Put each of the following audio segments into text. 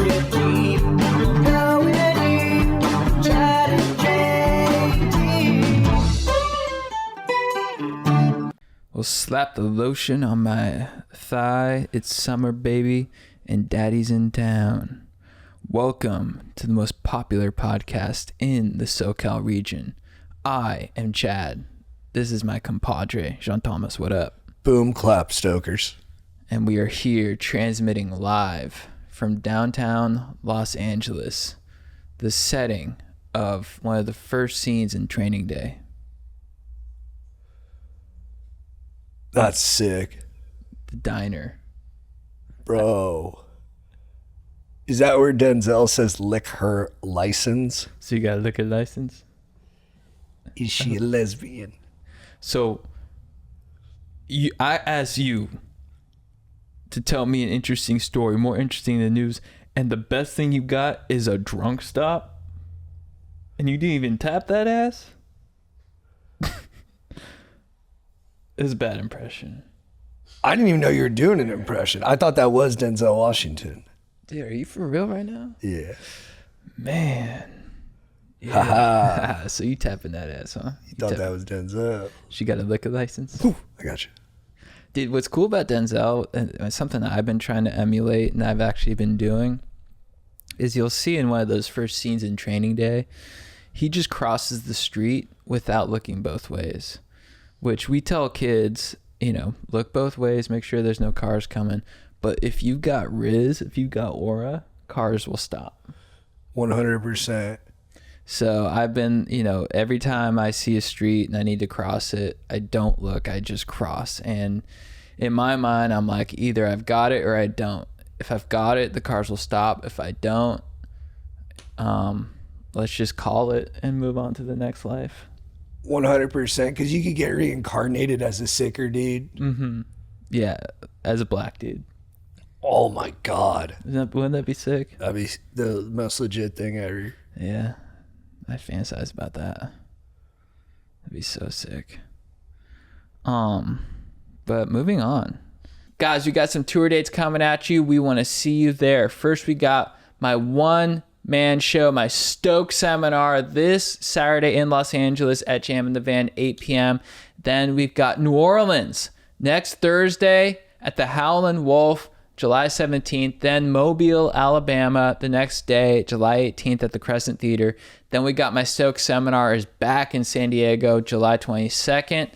Get deep, going deep, Chad and JT. Well, slap the lotion on my thigh. It's summer, baby, and daddy's in town. Welcome to the most popular podcast in the SoCal region. I am Chad. This is my compadre, Jean Thomas. What up? Boom, clap, Stokers. And we are here transmitting live from downtown Los Angeles, the setting of one of the first scenes in Training Day. That's sick. The diner. Bro. Is that where Denzel says lick her license? So you got a liquor license? Is she a lesbian? So I asked you to tell me an interesting story, more interesting than news, and the best thing you got is a drunk stop? And you didn't even tap that ass? It's a bad impression. I didn't even know you were doing an impression. I thought that was Denzel Washington. Dude, are you for real right now? Yeah. Man. Haha. So you tapping that ass, huh? You thought that was Denzel. She got a liquor license? Whew, I got you. Dude, what's cool about Denzel, and something that I've been trying to emulate and I've actually been doing, is you'll see in one of those first scenes in Training Day, he just crosses the street without looking both ways, which we tell kids, you know, look both ways, make sure there's no cars coming. But if you've got Riz, if you've got aura, cars will stop. 100%. So I've been, you know, every time I see a street and I need to cross it, I don't look, I just cross. And in my mind, I'm like, either I've got it or I don't. If I've got it, the cars will stop. If I don't, let's just call it and move on to the next life. 100%, because you could get reincarnated as a sicker dude. Mm-hmm. Yeah, as a black dude. Oh my God. Wouldn't that be sick? That'd be the most legit thing ever. Yeah, I fantasize about that. That'd be so sick. But moving on. Guys, we got some tour dates coming at you. We want to see you there. First, we got my one-man show, my Stoke seminar this Saturday in Los Angeles at Jam in the Van, 8 p.m. Then we've got New Orleans next Thursday at the Howlin' Wolf, July 17th. Then Mobile, Alabama the next day, July 18th at the Crescent Theater. Then we got my Stoke seminar is back in San Diego, July 22nd.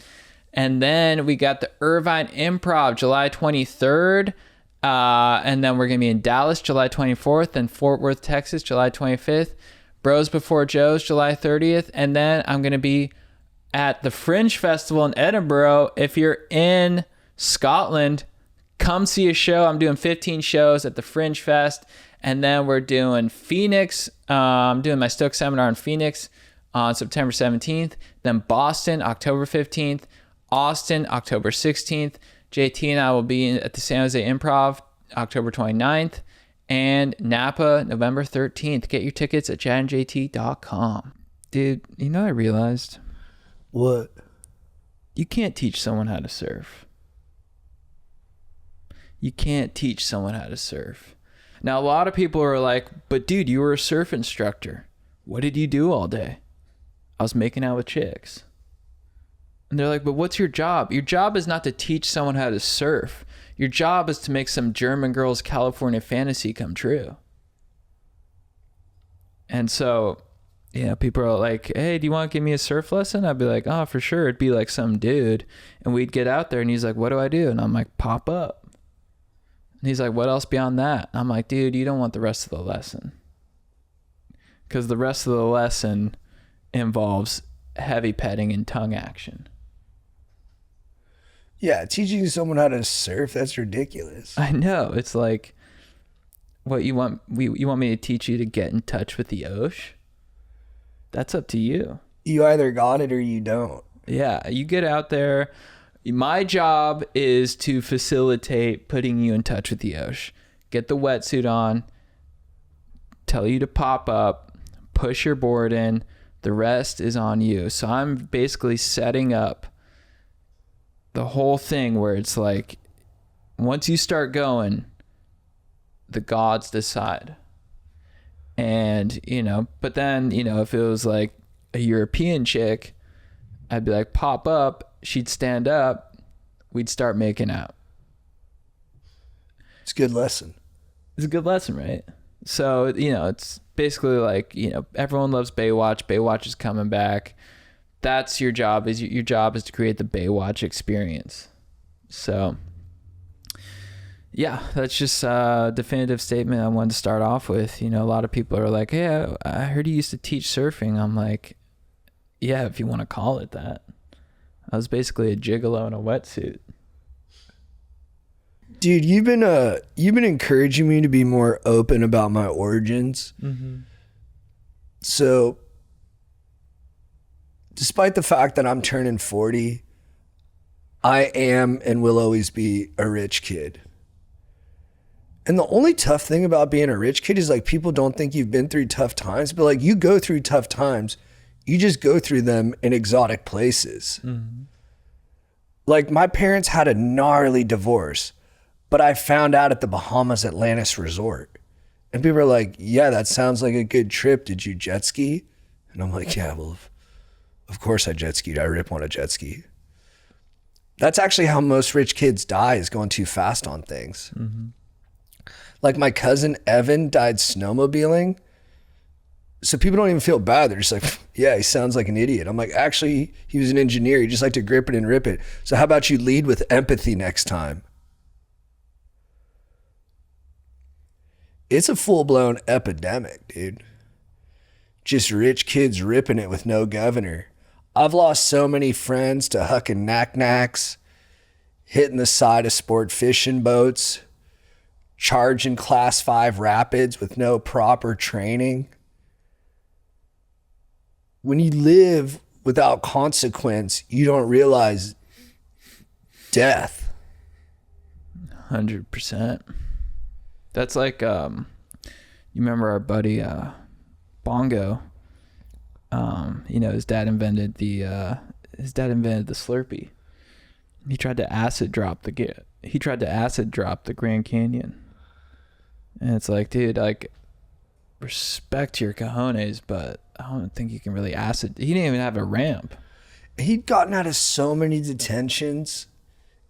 And then we got the Irvine Improv, July 23rd. And then we're going to be in Dallas, July 24th. And Fort Worth, Texas, July 25th. Bros Before Joe's, July 30th. And then I'm going to be at the Fringe Festival in Edinburgh. If you're in Scotland, come see a show. I'm doing 15 shows at the Fringe Fest. And then we're doing Phoenix. I'm doing my Stoke seminar in Phoenix on September 17th. Then Boston, October 15th. Austin, October 16th. JT and I will be at the San Jose Improv, October 29th. And Napa, November 13th. Get your tickets at chadandjt.com. Dude, you know what I realized? What? You can't teach someone how to surf. You can't teach someone how to surf. Now, a lot of people are like, but dude, you were a surf instructor. What did you do all day? I was making out with chicks. And they're like, but what's your job? Your job is not to teach someone how to surf. Your job is to make some German girl's California fantasy come true. And so, yeah, people are like, hey, do you want to give me a surf lesson? I'd be like, oh, for sure. It'd be like some dude. And we'd get out there and he's like, what do I do? And I'm like, pop up. And he's like, what else beyond that? And I'm like, dude, you don't want the rest of the lesson. Because the rest of the lesson involves heavy petting and tongue action. Yeah, teaching someone how to surf, that's ridiculous. I know. It's like, what you want you want me to teach you to get in touch with the ocean? That's up to you. You either got it or you don't. Yeah, you get out there. My job is to facilitate putting you in touch with the ocean. Get the wetsuit on, tell you to pop up, push your board in. The rest is on you. So I'm basically setting up the whole thing where it's like, once you start going, the gods decide. And, but then, if it was like a European chick, I'd be like, pop up, she'd stand up, we'd start making out. It's a good lesson. It's a good lesson, right? So, it's basically like, everyone loves Baywatch. Baywatch is coming back. That's your job. Your job is to create the Baywatch experience. So, yeah, that's just a definitive statement I wanted to start off with. A lot of people are like, hey, I heard you used to teach surfing. I'm like, yeah, if you want to call it that. I was basically a gigolo in a wetsuit. Dude, you've been encouraging me to be more open about my origins. Mm-hmm. So, despite the fact that I'm turning 40, I am and will always be a rich kid. And the only tough thing about being a rich kid is like people don't think you've been through tough times, but like you go through tough times, you just go through them in exotic places. Mm-hmm. Like my parents had a gnarly divorce, but I found out at the Bahamas Atlantis Resort. And people are like, yeah, that sounds like a good trip. Did you jet ski? And I'm like, yeah, well, of course I jet skied. I rip on a jet ski. That's actually how most rich kids die, is going too fast on things. Mm-hmm. Like my cousin Evan died snowmobiling. So people don't even feel bad. They're just like, yeah, he sounds like an idiot. I'm like, actually, he was an engineer. He just liked to grip it and rip it. So how about you lead with empathy next time? It's a full-blown epidemic, dude. Just rich kids ripping it with no governor. I've lost so many friends to hucking knack-knacks, hitting the side of sport fishing boats, charging class 5 rapids with no proper training. When you live without consequence, you don't realize death. 100%. That's like, you remember our buddy, Bongo, his dad invented the Slurpee. He tried to acid drop the Grand Canyon. And it's like, dude, like, respect your cojones, but I don't think you can really acid. He didn't even have a ramp. He'd gotten out of so many detentions.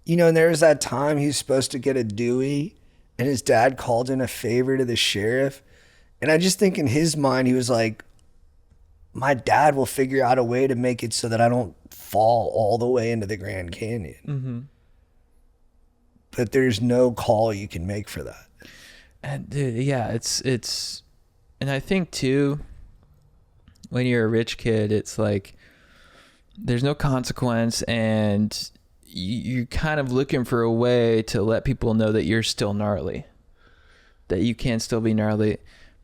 And there was that time he was supposed to get a Dewey, and his dad called in a favor to the sheriff. And I just think in his mind, he was like, my dad will figure out a way to make it so that I don't fall all the way into the Grand Canyon. Mm-hmm. But there's no call you can make for that. And dude, yeah, it's, and I think too, when you're a rich kid, it's like, there's no consequence, and you're kind of looking for a way to let people know that you're still gnarly, that you can still be gnarly.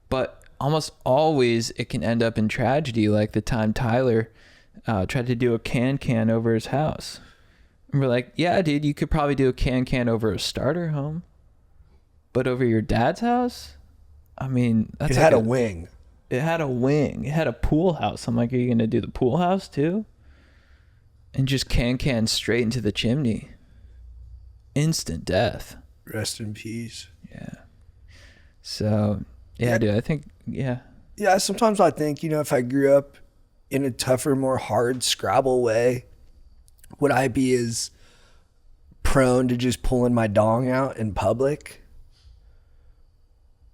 But almost always it can end up in tragedy, like the time Tyler tried to do a can over his house. And we're like, yeah, dude, you could probably do a can over a starter home, but over your dad's house? I mean, that's It had a wing. It had a wing. It had a pool house. I'm like, are you going to do the pool house too? And just can straight into the chimney. Instant death. Rest in peace. Yeah. So, yeah, dude, I think, yeah. Yeah, sometimes I think, if I grew up in a tougher, more hard Scrabble way, would I be as prone to just pulling my dong out in public?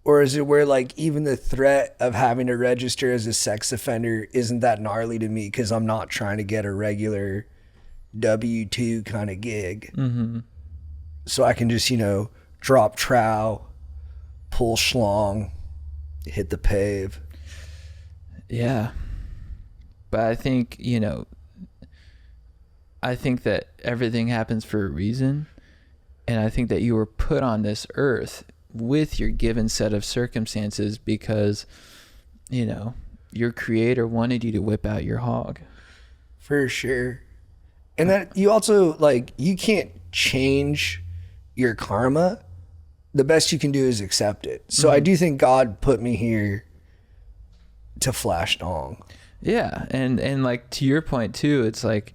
Or is it where like even the threat of having to register as a sex offender isn't that gnarly to me because I'm not trying to get a regular W-2 kind of gig? Mm-hmm. So I can just, drop trow, pull schlong, hit the pave. Yeah. But I think, I think that everything happens for a reason. And I think that you were put on this earth with your given set of circumstances because, your creator wanted you to whip out your hog. For sure. And that you also, you can't change your karma. The best you can do is accept it. So I do think God put me here to flash dong. Yeah. And like to your point too, it's like,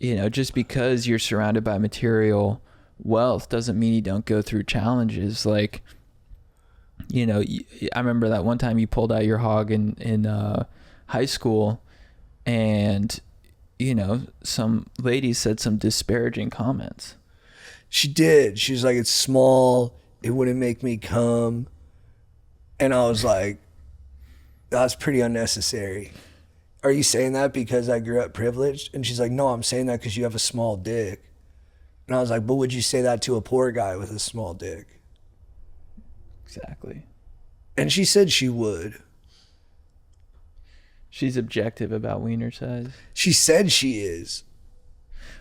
just because you're surrounded by material wealth doesn't mean you don't go through challenges. Like I remember that one time you pulled out your hog in high school, and some lady said some disparaging comments. She did. She was like, it's small, it wouldn't make me come. And I was like, that's pretty unnecessary. Are you saying that because I grew up privileged? And she's like, no, I'm saying that because you have a small dick. And I was like, but would you say that to a poor guy with a small dick? Exactly. And she said she would. She's objective about wiener size. She said she is.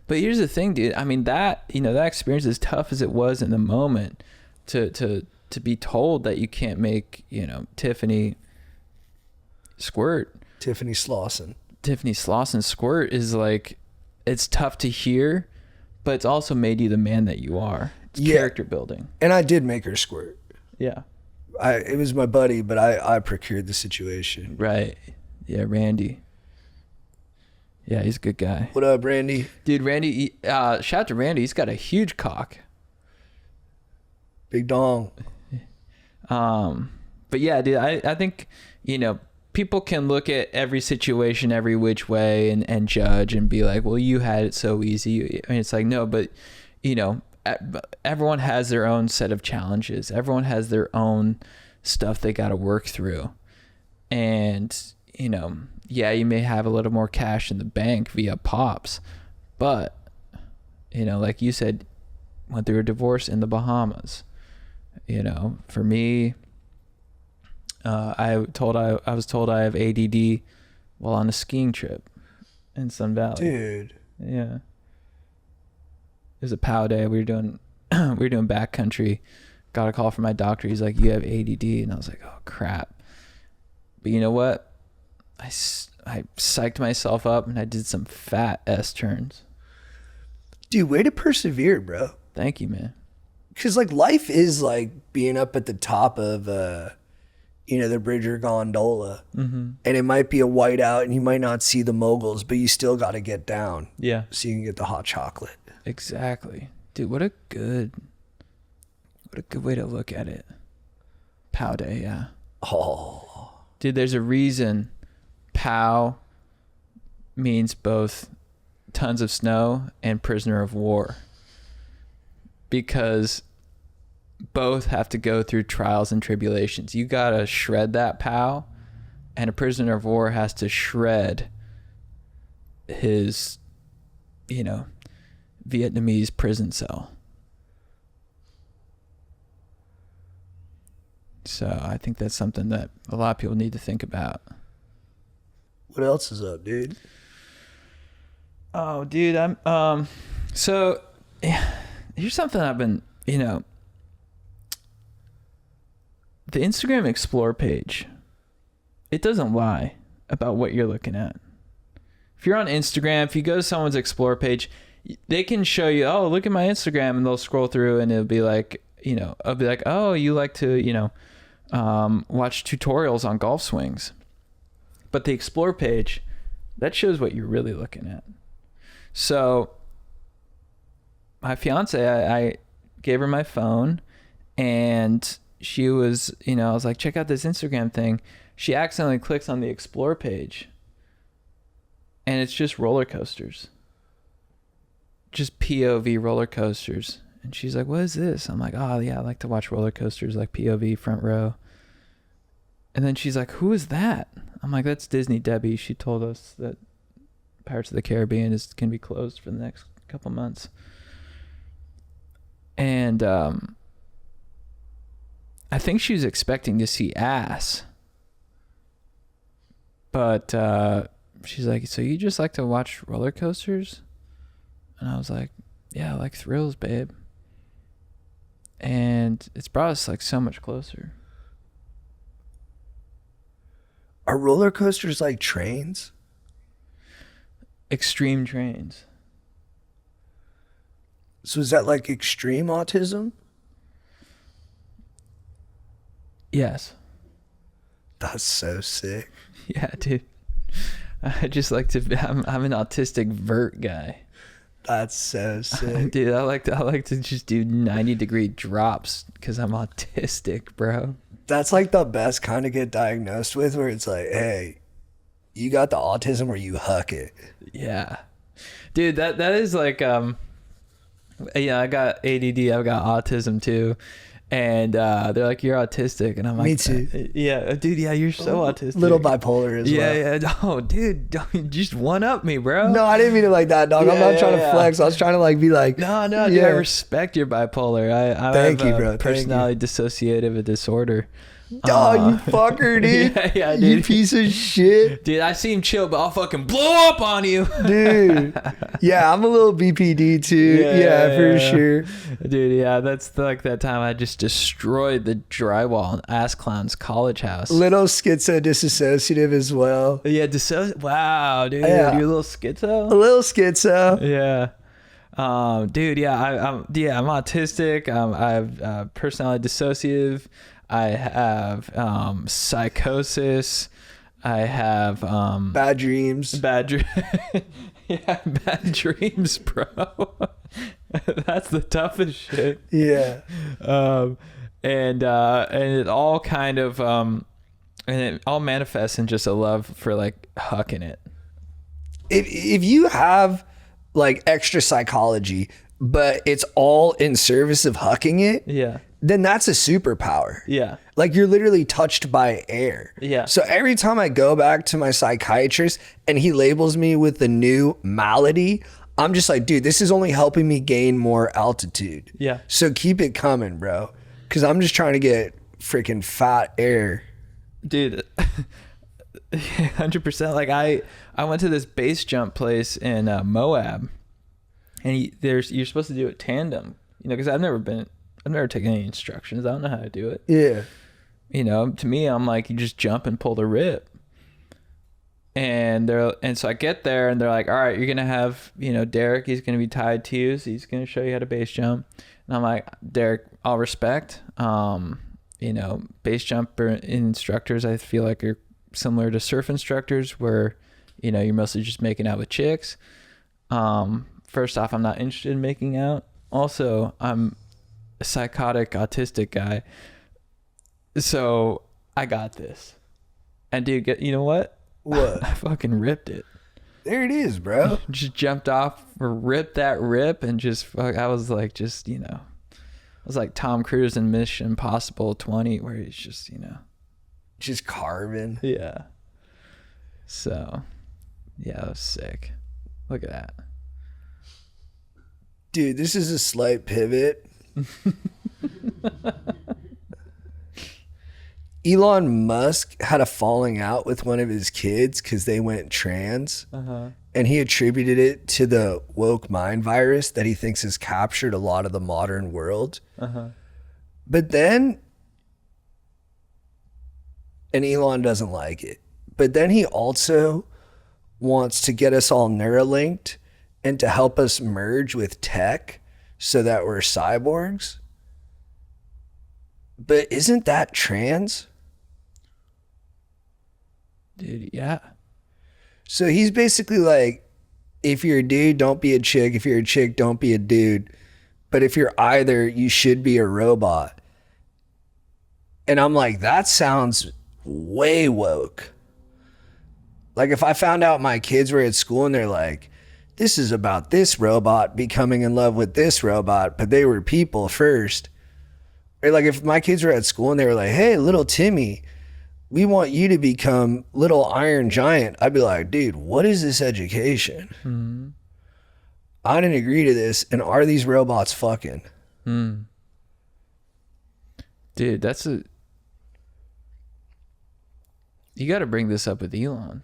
But here's the thing, dude. I mean, that experience, as tough as it was in the moment, to be told that you can't make, Tiffany squirt. Tiffany Slauson squirt is like, it's tough to hear, but it's also made you the man that you are. It's character building. And I did make her squirt. Yeah. It was my buddy, but I procured the situation. Right. Yeah, Randy. Yeah, he's a good guy. What up, Randy? Dude, Randy, shout out to Randy. He's got a huge cock. Big dong. But yeah, dude, I think, people can look at every situation every which way and judge and be like, well, you had it so easy. I mean, it's like, no, but, everyone has their own set of challenges. Everyone has their own stuff they got to work through. And, yeah, you may have a little more cash in the bank via Pops, but, like you said, went through a divorce in the Bahamas. For me, I was told I have ADD while on a skiing trip in Sun Valley. Dude. Yeah. It was a POW day. We were doing backcountry. Got a call from my doctor. He's like, you have ADD. And I was like, oh crap. But you know what? I psyched myself up and I did some fat S turns. Dude, way to persevere, bro. Thank you, man. Because life is like being up at the top of the bridge or gondola. Mm-hmm. And it might be a whiteout and you might not see the moguls, but you still got to get down. Yeah. So you can get the hot chocolate. Exactly. Dude, what a good way to look at it. POW day, yeah. Oh. Dude, there's a reason POW means both tons of snow and prisoner of war. Because both have to go through trials and tribulations. You gotta shred that POW, and a prisoner of war has to shred his, Vietnamese prison cell. So I think that's something that a lot of people need to think about. What else is up, dude? Oh, dude, so here's something I've been, the Instagram Explore page, it doesn't lie about what you're looking at. If you're on Instagram, if you go to someone's Explore page, they can show you, oh, look at my Instagram, and they'll scroll through and it'll be like, I'll be like, oh, you like to, watch tutorials on golf swings. But the Explore page, that shows what you're really looking at. So my fiance, I gave her my phone, and she was, I was like, check out this Instagram thing. She accidentally clicks on the Explore page, and it's just roller coasters. Just POV roller coasters. And she's like, what is this? I'm like, oh yeah, I like to watch roller coasters, like POV front row. And then she's like, who is that? I'm like, that's Disney Debbie. She told us that Pirates of the Caribbean is going to be closed for the next couple months. And I think she was expecting to see ass. But she's like, so you just like to watch roller coasters? And I was like, yeah, I like thrills, babe. And it's brought us like so much closer. Are roller coasters like trains? Extreme trains. So is that like extreme autism? Yes. That's so sick. Yeah, dude. I just like to, I'm an autistic vert guy. That's so sick. Dude, I like to just do 90-degree drops because I'm autistic, bro. That's like the best kind to get diagnosed with, where it's like, hey, you got the autism or you huck it. Yeah. Dude, that is like, yeah, I got ADD, I've got autism too. And they're like, you're autistic. And I'm like, me too. Yeah, dude, yeah, you're so autistic. Little bipolar as well. Yeah. Oh, dude, don't just one up me, bro. No, I didn't mean it like that, dog. I'm not trying to flex. I was trying to like be like, no, dude, I respect your bipolar. I Thank have you, bro. personality dissociative disorder. Oh, you fucker, dude. Yeah, dude. You piece of shit. Dude, I seem chill, but I'll fucking blow up on you. Dude. Yeah, I'm a little BPD too. Yeah, for sure. Dude, yeah, that's like that time I just destroyed the drywall in Ass Clown's college house. Little schizo disassociative as well. Yeah, wow, dude. Yeah. You're a little schizo? A little schizo. Yeah. Dude, yeah, I'm autistic. I have personality dissociative. I have psychosis. I have Bad dreams. Yeah, bad dreams, bro. That's the toughest shit. Yeah. And it all kind of and it all manifests in just a love for like hucking it. If you have like extra psychology, but it's all in service of hucking it, Yeah. then that's a superpower. Yeah. Like you're literally touched by air. Yeah. So every time I go back to my psychiatrist and he labels me with the new malady, I'm just like, dude, this is only helping me gain more altitude. Yeah. So keep it coming, bro. Cause I'm just trying to get freaking fat air. Dude, 100%. Like I went to this base jump place in Moab, and you're supposed to do it tandem, you know, because I've never taken any instructions. I don't know how to do it. Yeah. You know, to me, I'm like, you just jump and pull the rip. And so I get there and they're like, all right, you're going to have, you know, Derek, he's going to be tied to you. So he's going to show you how to base jump. And I'm like, Derek, I'll respect. You know, base jumper instructors, I feel like are similar to surf instructors where, you know, you're mostly just making out with chicks. First off, I'm not interested in making out. Also, I'm a psychotic autistic guy. So I got this. And dude, you know what? What? I fucking ripped it. There it is, bro. Just jumped off, ripped that rip, and I was like, just, you know, I was like Tom Cruise in Mission Impossible 20, where he's just, you know, Just carving. yeah. So, yeah, that was sick. Look at that. Dude, this is a slight pivot. Elon Musk had a falling out with one of his kids because they went trans. And he attributed it to the woke mind virus that he thinks has captured a lot of the modern world. But then, and Elon doesn't like it, but then he also wants to get us all neuralinked and to help us merge with tech so that we're cyborgs. But isn't that trans? Dude, yeah. So he's basically like, if you're a dude, don't be a chick. If you're a chick, don't be a dude. But if you're either, you should be a robot. And I'm like, that sounds way woke. Like if I found out my kids were at school and they're like, this is about this robot becoming in love with this robot, but they were people first. Or like if my kids were at school and they were like, hey, little Timmy, we want you to become little Iron Giant. I'd be like, dude, what is this education? I didn't agree to this. And are these robots fucking? Dude, you got to bring this up with Elon.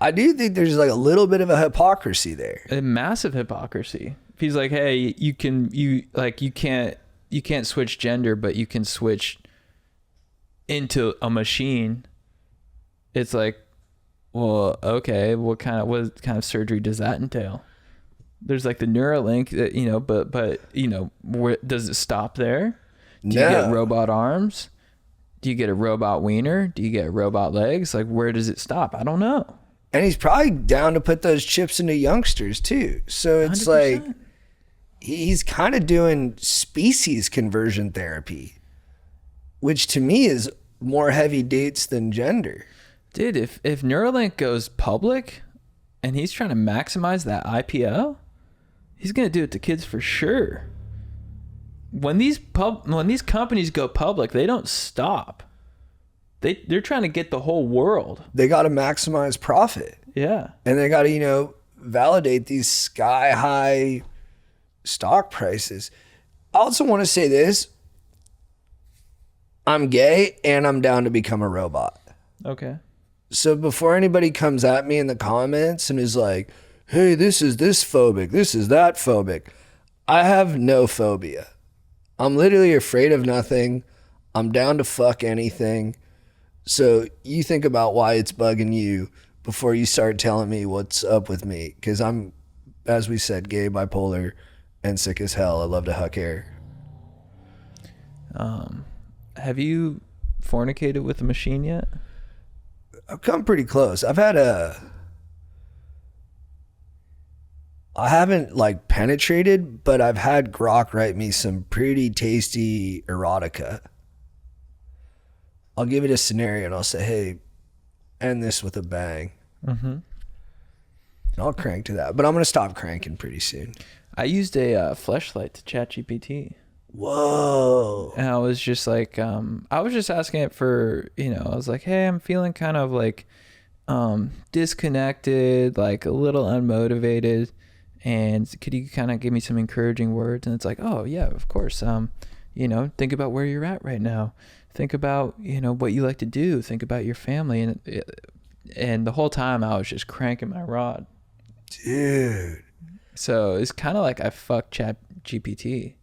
I do think there's like a little bit of a hypocrisy there. A massive hypocrisy. If he's like, hey, you can't switch gender, but you can switch into a machine. It's like, well, okay, what kind of surgery does that entail? There's like the Neuralink that, you know, but you know, where does it stop there? Do you get robot arms? Do you get a robot wiener? Do you get robot legs? Like, where does it stop? I don't know. And he's probably down to put those chips into youngsters too. So it's 100%. like he's kind of doing species conversion therapy, which to me is more heavy dates than gender. Dude, if Neuralink goes public and he's trying to maximize that IPO, he's gonna do it to kids for sure. When these companies go public, they don't stop. They're trying to get the whole world. They got to maximize profit. Yeah. And they got to, validate these sky high stock prices. I also want to say this. I'm gay and I'm down to become a robot. Okay. So before anybody comes at me in the comments and is like, hey, this is this phobic, this is that phobic, I have no phobia. I'm literally afraid of nothing. I'm down to fuck anything. So you think about why it's bugging you before you start telling me what's up with me. Because I'm, as we said, gay, bipolar, and sick as hell. I love to huck air. Have you fornicated with a machine yet? I've come pretty close. I haven't like penetrated, but I've had Grok write me some pretty tasty erotica. I'll give it a scenario and I'll say, hey, end this with a bang. Mm-hmm. And I'll crank to that. But I'm going to stop cranking pretty soon. I used a fleshlight to ChatGPT. Whoa. And I was just like, I was just asking it for, I was like, hey, I'm feeling kind of like disconnected, like a little unmotivated. And could you kind of give me some encouraging words? And it's like, oh, yeah, of course. Think about where you're at right now. Think about, what you like to do. Think about your family. And the whole time I was just cranking my rod. Dude. So it's kind of like I fucked ChatGPT.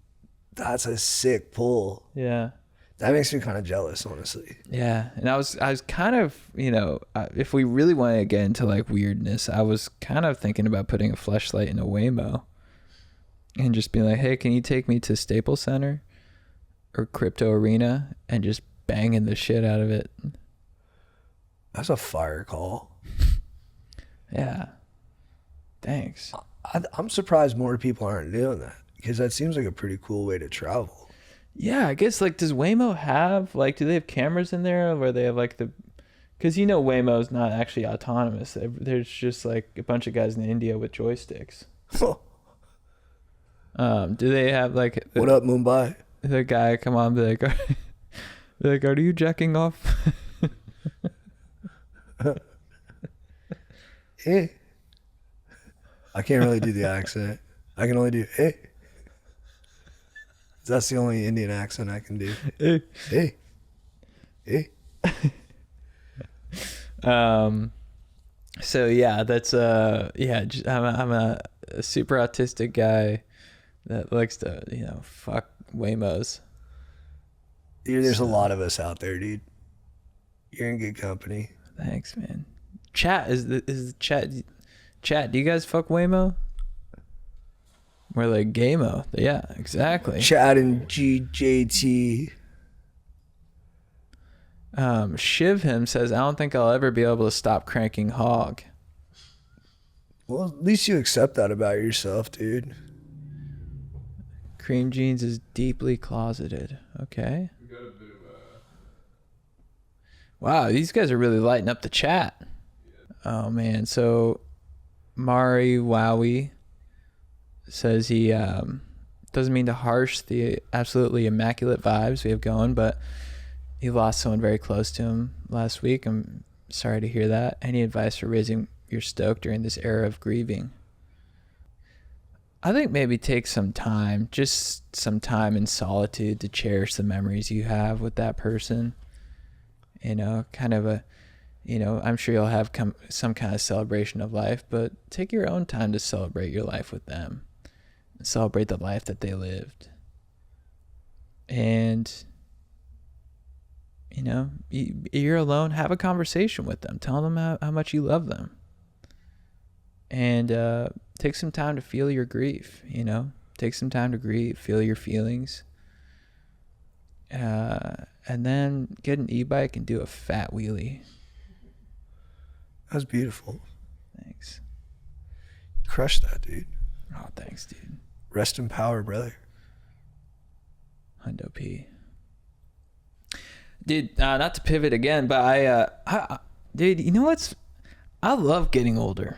That's a sick pull. Yeah. That makes me kind of jealous, honestly. Yeah. And I was kind of, if we really want to get into like weirdness, I was kind of thinking about putting a fleshlight in a Waymo and just being like, hey, can you take me to Staples Center or Crypto Arena and just banging the shit out of it? That's a fire call. Yeah. Thanks. I'm surprised more people aren't doing that because that seems like a pretty cool way to travel. Yeah, I guess does Waymo have do they have cameras in there where they have because Waymo's not actually autonomous. There's just a bunch of guys in India with joysticks. Do they have what up, Mumbai? The guy come on, be like, are you jacking off? Hey. I can't really do the accent. I can only do, hey. That's the only Indian accent I can do. Hey. Hey. Hey. So yeah, that's I'm a super autistic guy that likes to, fuck Waymos. Dude, there's a lot of us out there, dude. You're in good company. Thanks, man. Chat is chat. Do you guys fuck Waymo? We're like Gaymo. Yeah, exactly. Chat and GJT. Shiv him says, I don't think I'll ever be able to stop cranking hog. Well, at least you accept that about yourself, dude. Cream Jeans is deeply closeted. Okay. Wow, these guys are really lighting up the chat. Oh man, so Mari Wowie says he doesn't mean to harsh the absolutely immaculate vibes we have going, but he lost someone very close to him last week. I'm sorry to hear that. Any advice for raising your stoke during this era of grieving? I think maybe take some time, just some time in solitude to cherish the memories you have with that person. Kind of I'm sure you'll have some kind of celebration of life, but take your own time to celebrate your life with them. Celebrate the life that they lived. And, you're alone, have a conversation with them. Tell them how much you love them. And take some time to feel your grief, Take some time to grieve, feel your feelings. And then get an e-bike and do a fat wheelie. That's beautiful. Thanks. Crush that, dude. Oh, thanks, dude. Rest in power, brother. Hundo P. Dude, not to pivot again, but dude, you know what's, I love getting older.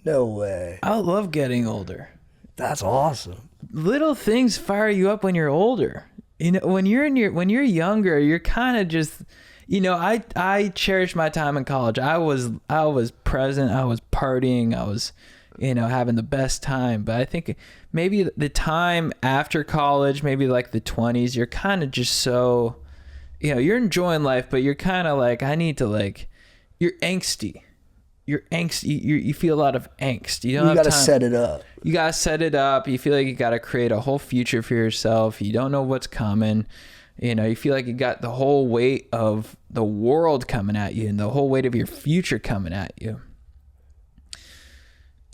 No way. I love getting older. That's awesome. Little things fire you up when you're older. You know, when you're younger, you're kind of just, you know, I cherish my time in college. I was present. I was partying. I was, you know, having the best time. But I think maybe the time after college, maybe like the 20s, you're kind of just so, you know, you're enjoying life, but you're kind of like, I need to like, you're angsty. You're angsty. You feel a lot of angst. You got to set it up. You got to set it up. You feel like you got to create a whole future for yourself. You don't know what's coming. You know, you feel like you got the whole weight of the world coming at you and the whole weight of your future coming at you.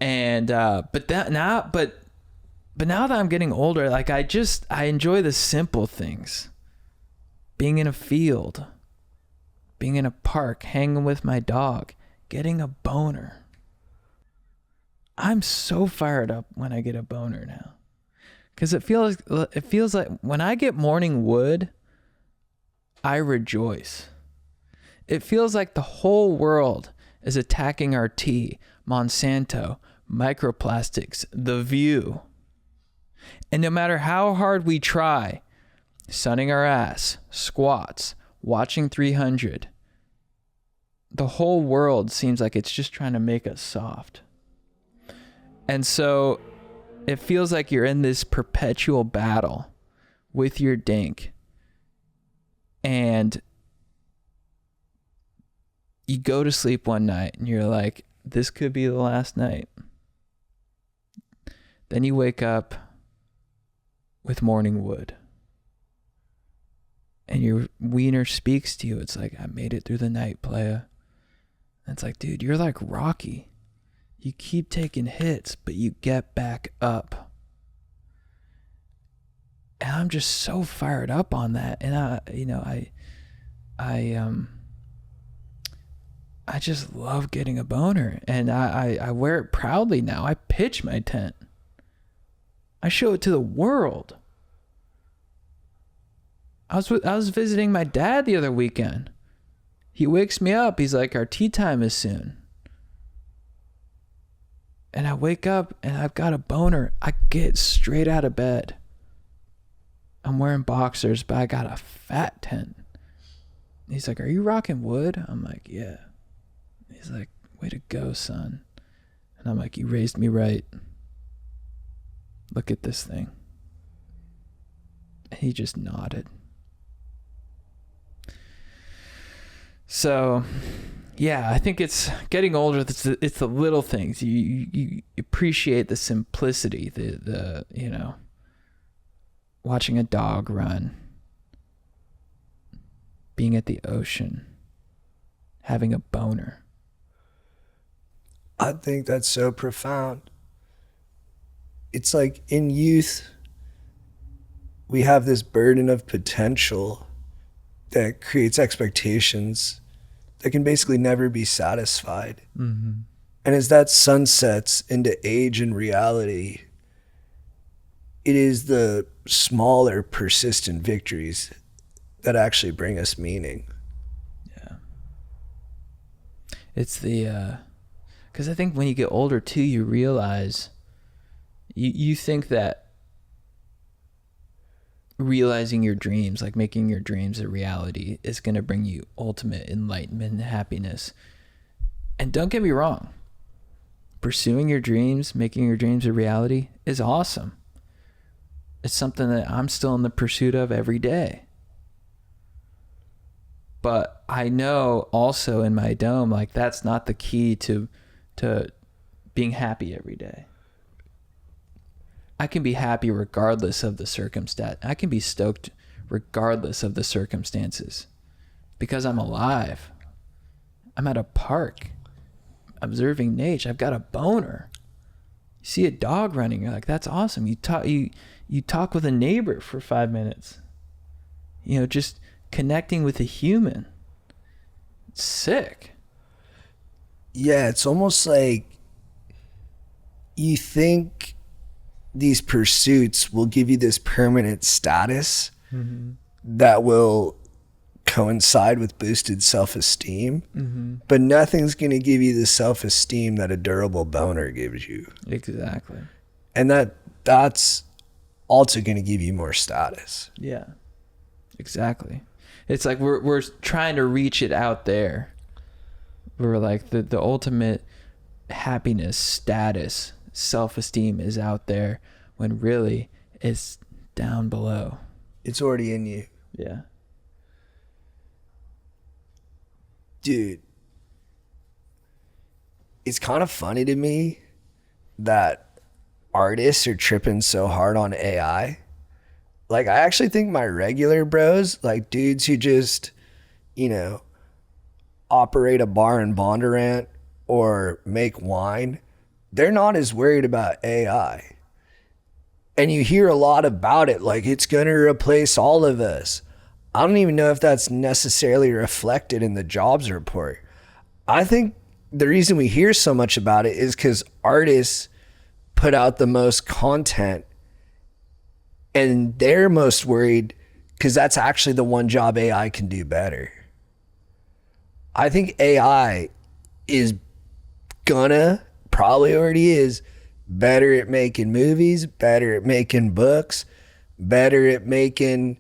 And, but now that I'm getting older, like I enjoy the simple things. Being in a field, being in a park, hanging with my dog, getting a boner. I'm so fired up when I get a boner now. Cause it feels like when I get morning wood, I rejoice. It feels like the whole world is attacking our tea, Monsanto, microplastics, the view. And no matter how hard we try, sunning our ass, squats, watching 300, the whole world seems like it's just trying to make us soft. And so it feels like you're in this perpetual battle with your dank. And you go to sleep one night and you're like, this could be the last night. Then you wake up with morning wood. And your wiener speaks to you. It's like, I made it through the night, playa. And it's like, dude, you're like Rocky. You keep taking hits, but you get back up. And I'm just so fired up on that. And I just love getting a boner. And I wear it proudly now. I pitch my tent. I show it to the world. I was visiting my dad the other weekend. He wakes me up. He's like, our tea time is soon. And I wake up and I've got a boner. I get straight out of bed. I'm wearing boxers, but I got a fat tent. He's like, are you rocking wood? I'm like, yeah. He's like, way to go, son. And I'm like, you raised me right. Look at this thing. And he just nodded. So, yeah, I think it's getting older. It's the little things. You appreciate the simplicity, the you know, watching a dog run, being at the ocean, having a boner. I think that's so profound. It's like in youth, we have this burden of potential that creates expectations that can basically never be satisfied. Mm-hmm. And as that sunsets into age and reality, it is the smaller, persistent victories that actually bring us meaning. Yeah. It's the, because I think when you get older too, you realize, you think that realizing your dreams, like making your dreams a reality, is going to bring you ultimate enlightenment and happiness. And don't get me wrong, pursuing your dreams, making your dreams a reality is awesome. It's something that I'm still in the pursuit of every day. But I know also in my dome, like that's not the key to being happy every day. I can be happy regardless of the circumstance. I can be stoked regardless of the circumstances because I'm alive. I'm at a park observing nature. I've got a boner. You see a dog running, you're like, that's awesome. You talk with a neighbor for 5 minutes. You know, just connecting with a human. It's sick. Yeah, it's almost like you think these pursuits will give you this permanent status that will coincide with boosted self-esteem, but nothing's going to give you the self-esteem that a durable boner gives you. Exactly. And that's also going to give you more status. Yeah. Exactly. It's like we're trying to reach it out there. We're like the ultimate happiness, status, self-esteem is out there when really it's down below. It's already in you. Yeah. Dude, it's kind of funny to me that artists are tripping so hard on AI. Like, I actually think my regular bros, like dudes who just, you know, operate a bar in Bondurant or make wine, they're not as worried about AI. And you hear a lot about it, like it's going to replace all of us. I don't even know if that's necessarily reflected in the jobs report. I think the reason we hear so much about it is because artists put out the most content and they're most worried because that's actually the one job AI can do better. I think AI is gonna, probably already is, better at making movies, better at making books, better at making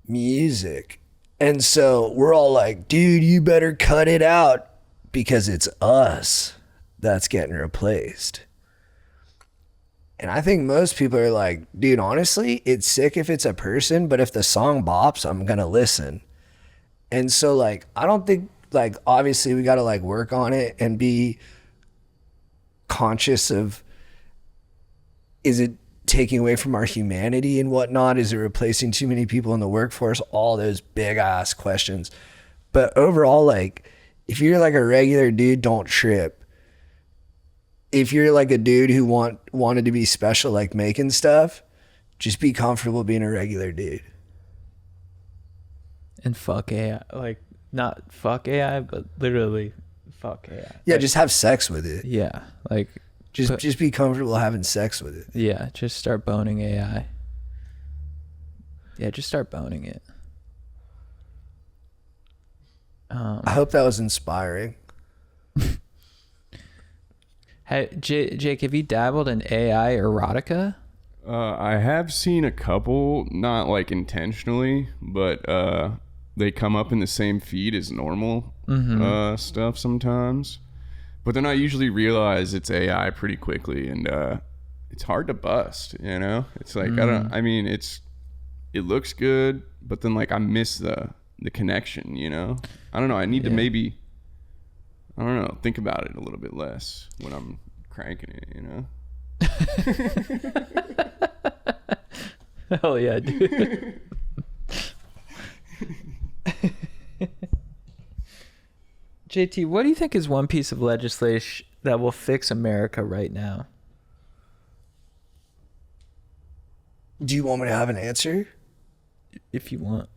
music. And so we're all like, dude, you better cut it out because it's us that's getting replaced. And I think most people are like, dude, honestly, it's sick if it's a person, but if the song bops, I'm gonna listen. And so like, I don't think, like, obviously we gotta like work on it and be conscious of, is it taking away from our humanity and whatnot? Is it replacing too many people in the workforce? All those big ass questions. But overall, like, if you're like a regular dude, don't trip. If you're like a dude who wanted to be special, like making stuff, just be comfortable being a regular dude. And fuck AI. Like, not fuck AI, but literally fuck AI. Yeah, like, just have sex with it. Yeah. Like, Just be comfortable having sex with it. yeah, just start boning AI. Yeah, just start boning it. I hope that was inspiring. Hey, Jake, have you dabbled in AI erotica? I have seen a couple, not like intentionally, but they come up in the same feed as normal stuff sometimes. But then I usually realize it's AI pretty quickly, and it's hard to bust, you know? It's like, it looks good, but then like I miss the connection, you know? I don't know. I need to maybe, I don't know, think about it a little bit less when I'm cranking it, you know? Hell yeah, dude. JT, what do you think is one piece of legislation that will fix America right now? Do you want me to have an answer? If you want.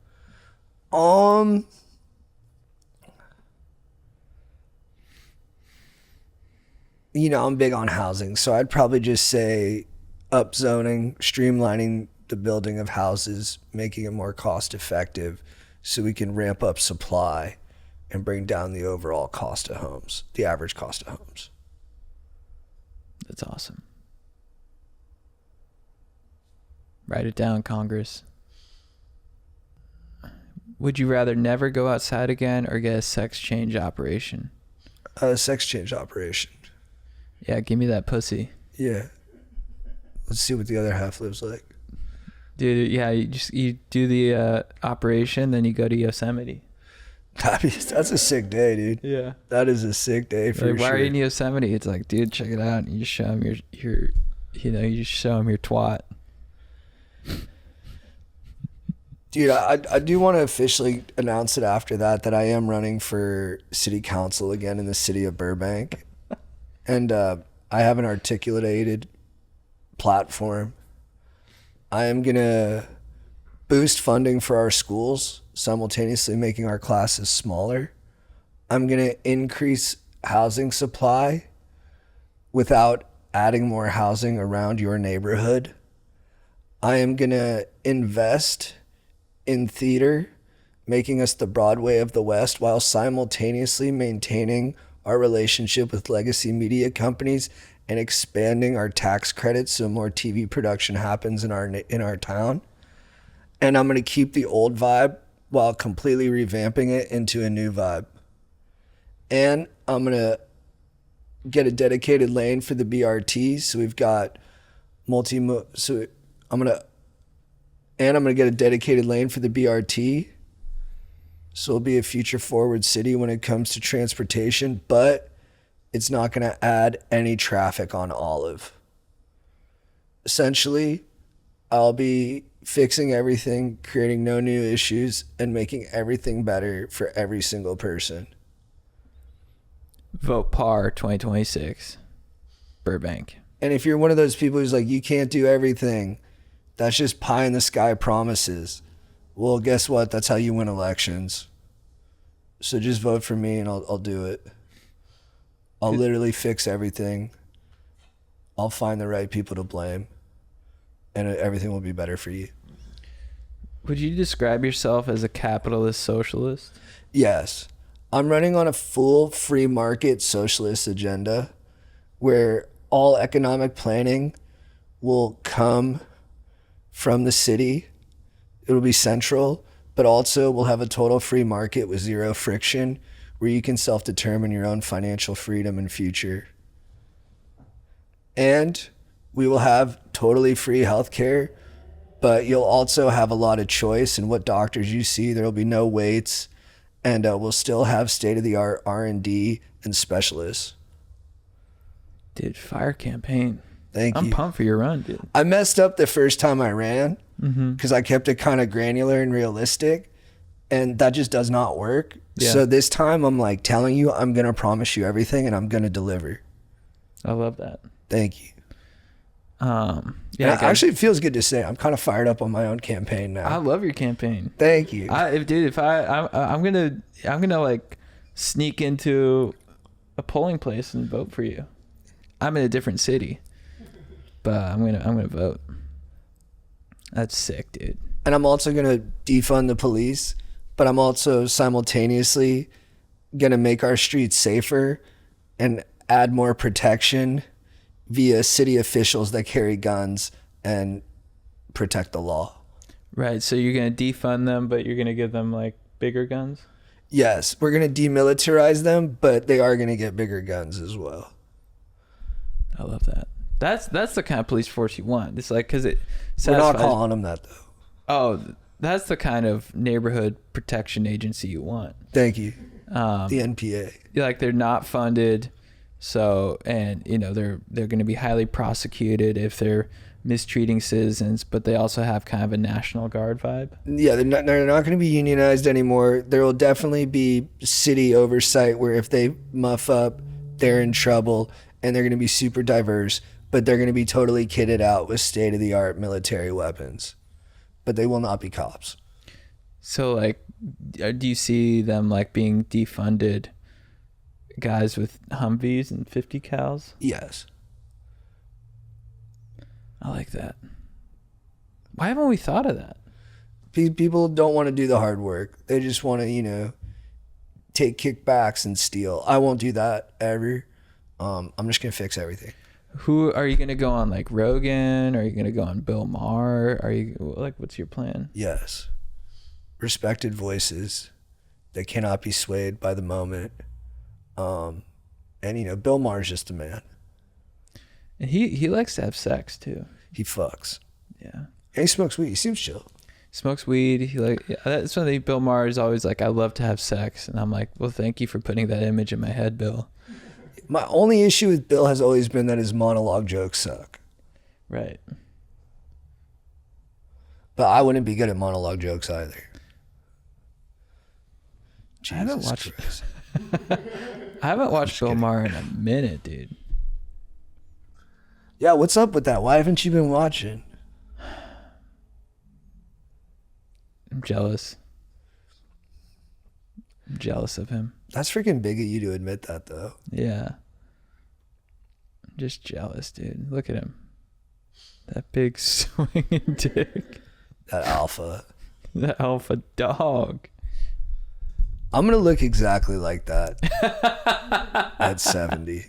You know, I'm big on housing, so I'd probably just say upzoning, streamlining the building of houses, making it more cost effective so we can ramp up supply and bring down the overall cost of homes, the average cost of homes. That's awesome. Write it down, Congress. Would you rather never go outside again or get a sex change operation? Sex change operation. Yeah, give me that pussy. Yeah. Let's see what the other half lives like. Dude, yeah, you do the operation, then you go to Yosemite. That's a sick day, dude. Yeah. That is a sick day for Like, why sure. are you in Yosemite? It's like, dude, check it out. And you just show them your you just show them your twat. Dude, I do want to officially announce it after that I am running for city council again in the city of Burbank. And I have an articulated platform. I am going to boost funding for our schools, simultaneously making our classes smaller. I'm going to increase housing supply without adding more housing around your neighborhood. I am going to invest in theater, making us the Broadway of the West while simultaneously maintaining our relationship with legacy media companies and expanding our tax credits so more TV production happens in our town. And I'm going to keep the old vibe while completely revamping it into a new vibe. And I'm going to get a dedicated lane for the BRT. So we've got I'm going to get a dedicated lane for the BRT. So it'll be a future forward city when it comes to transportation, but it's not going to add any traffic on Olive. Essentially, I'll be fixing everything, creating no new issues, and making everything better for every single person. Vote PAR 2026, Burbank. And if you're one of those people who's like, you can't do everything, that's just pie in the sky promises. Well, guess what? That's how you win elections. So just vote for me and I'll do it. I'll literally fix everything. I'll find the right people to blame. And everything will be better for you. Would you describe yourself as a capitalist socialist? Yes. I'm running on a full free market socialist agenda where all economic planning will come from the city. It'll be central, but also we'll have a total free market with zero friction where you can self-determine your own financial freedom and future. And we will have totally free healthcare, but you'll also have a lot of choice in what doctors you see. There'll be no waits, and we'll still have state-of-the-art R&D and specialists. Dude, fire campaign. Thank you. I'm pumped for your run, dude. I messed up the first time I ran because I kept it kind of granular and realistic, and that just does not work. Yeah. So this time I'm like telling you, I'm going to promise you everything and I'm going to deliver. I love that. Thank you. Yeah, Actually, it feels good to say. I'm kind of fired up on my own campaign now. I love your campaign. Thank you. I'm gonna like sneak into a polling place and vote for you. I'm in a different city, but I'm gonna vote. That's sick, dude. And I'm also going to defund the police, but I'm also simultaneously going to make our streets safer and add more protection via city officials that carry guns and protect the law. Right. So you're going to defund them, but you're going to give them like bigger guns? Yes, we're going to demilitarize them, but they are going to get bigger guns as well. I love that. That's the kind of police force you want. It's like, because it We're not satisfies... calling them that, though. Oh, that's the kind of neighborhood protection agency you want. Thank you. The NPA. Like, they're not funded, so, and you know, they're going to be highly prosecuted if they're mistreating citizens, but they also have kind of a National Guard vibe. Yeah, they're not going to be unionized anymore. There will definitely be city oversight where if they muff up, they're in trouble, and they're going to be super diverse, but they're going to be totally kitted out with state-of-the-art military weapons. But they will not be cops. So, like, do you see them, like, being defunded guys with Humvees and 50 cals? Yes. I like that. Why haven't we thought of that? People don't want to do the hard work. They just want to, take kickbacks and steal. I won't do that ever. I'm just going to fix everything. Who are you going to go on, like Rogan? Are you going to go on Bill Maher? Are you like, what's your plan? Yes. Respected voices that cannot be swayed by the moment. And Bill Maher's just a man. And he likes to have sex too. He fucks. Yeah. And he smokes weed. He seems chill. Smokes weed. That's one thing. Bill Maher is always like, I love to have sex. And I'm like, well, thank you for putting that image in my head, Bill. My only issue with Bill has always been that his monologue jokes suck. Right. But I wouldn't be good at monologue jokes either. I haven't watched Christ. I haven't watched Bill Maher in a minute, dude. Yeah, what's up with that? Why haven't you been watching? I'm jealous. I'm jealous of him. That's freaking big of you to admit that, though. Yeah. I'm just jealous, dude. Look at him. That big swinging dick. That alpha. That alpha dog. I'm going to look exactly like that at 70.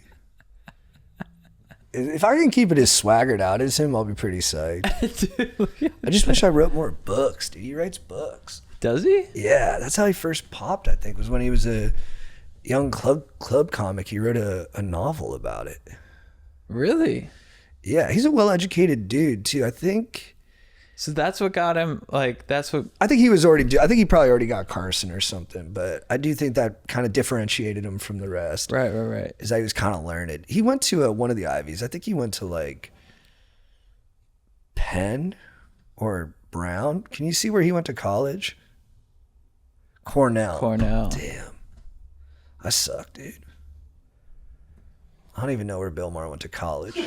If I can keep it as swaggered out as him, I'll be pretty psyched. I just wish I wrote more books, dude. He writes books. Does he? Yeah, that's how he first popped, I think, was when he was a young club comic. He wrote a novel about it. Really? Yeah, he's a well-educated dude, too. I think So that's what got him, like, that's what... I think he he probably already got Carson or something, but I do think that kind of differentiated him from the rest. Right. Is that he was kind of learned. He went to one of the Ivies. I think he went to, like, Penn or Brown. Can you see where he went to college? Cornell. Damn. I suck, dude. I don't even know where Bill Maher went to college.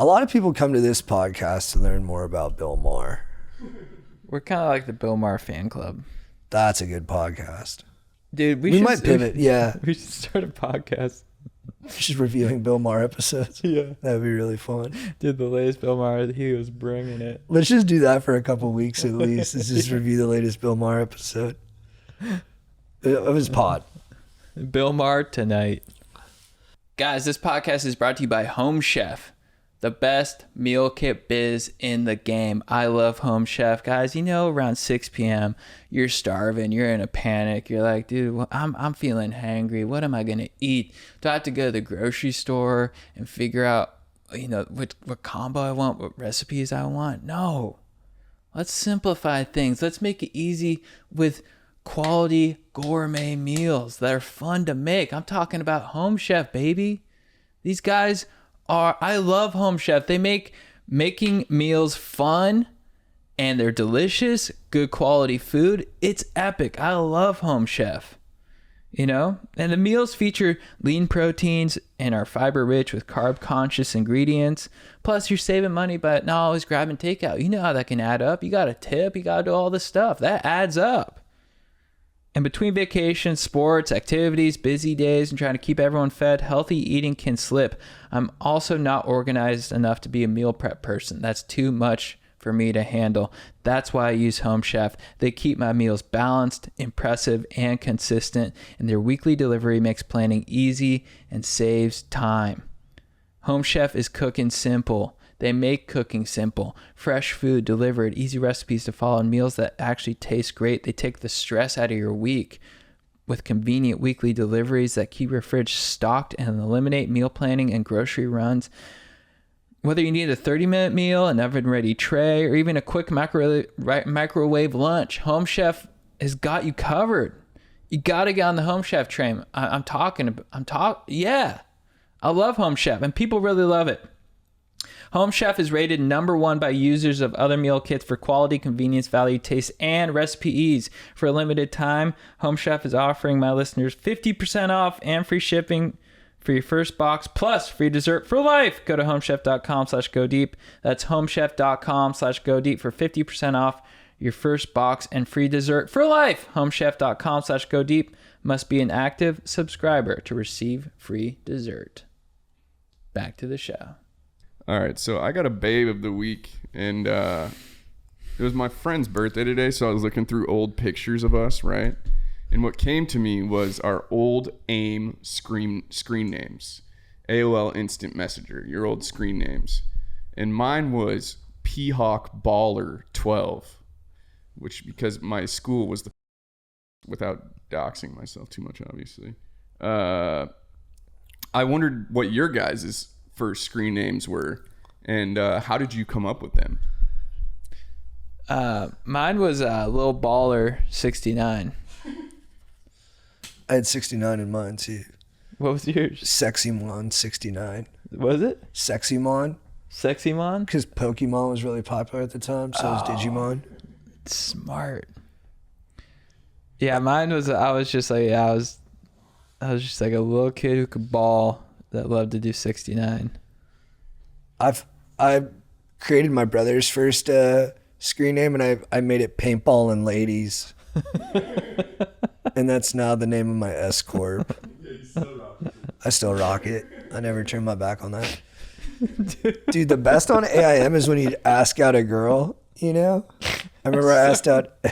A lot of people come to this podcast to learn more about Bill Maher. We're kind of like the Bill Maher fan club. That's a good podcast. Dude, We might pivot, yeah. We should start a podcast. Just reviewing Bill Maher episodes. Yeah. That'd be really fun. Dude, the latest Bill Maher, he was bringing it. Let's just do that for a couple weeks at least. Let's just review the latest Bill Maher episode. Of his pod. Bill Maher tonight. Guys, this podcast is brought to you by Home Chef, the best meal kit biz in the game. I love Home Chef. Guys, you know, around 6 p.m., you're starving, you're in a panic. You're like, dude, well, I'm feeling hangry. What am I going to eat? Do I have to go to the grocery store and figure out, you know, what combo I want, what recipes I want? No. Let's simplify things. Let's make it easy with quality gourmet meals that are fun to make. I'm talking about Home Chef, baby. These guys I love Home Chef. They make making meals fun and they're delicious, good quality food. It's epic. I love Home Chef. You know, and the meals feature lean proteins and are fiber rich with carb conscious ingredients. Plus, you're saving money by not always grabbing takeout. You know how that can add up. You got to tip, you got to do all this stuff. That adds up. And between vacations, sports, activities, busy days, and trying to keep everyone fed, healthy eating can slip. I'm also not organized enough to be a meal prep person. That's too much for me to handle. That's why I use Home Chef. They keep my meals balanced, impressive, and consistent, and their weekly delivery makes planning easy and saves time. Home Chef is cooking simple. They make cooking simple. Fresh food delivered, easy recipes to follow, and meals that actually taste great. They take the stress out of your week with convenient weekly deliveries that keep your fridge stocked and eliminate meal planning and grocery runs. Whether you need a 30-minute meal, an oven-ready tray, or even a quick microwave lunch, Home Chef has got you covered. You got to get on the Home Chef train. Yeah. I love Home Chef, and people really love it. Home Chef is rated #1 by users of other meal kits for quality, convenience, value, taste, and recipe ease. For a limited time, Home Chef is offering my listeners 50% off and free shipping for your first box, plus free dessert for life. Go to homechef.com/go-deep. That's homechef.com/go-deep for 50% off your first box and free dessert for life. Homechef.com/go-deep. Must be an active subscriber to receive free dessert. Back to the show. All right, so I got a babe of the week, and it was my friend's birthday today, so I was looking through old pictures of us, right? And what came to me was our old AIM screen names, AOL Instant Messenger, your old screen names. And mine was P-Hawk Baller 12, which because my school was without doxing myself too much, obviously. I wondered what your guys' first screen names were, and how did you come up with them? Mine was Lil Baller 69. I had 69 in mine too. What was yours? Sexymon 69. Was it Sexymon? Sexymon? Because Pokemon was really popular at the time, so was Digimon. Smart. Yeah, mine was. I was just like a little kid who could ball that loved to do 69. I've created my brother's first screen name, and I made it Paintball and Ladies. And that's now the name of my S Corp. I still rock it. I never turn my back on that. Dude, the best on AIM is when you ask out a girl, you know? I remember I asked out.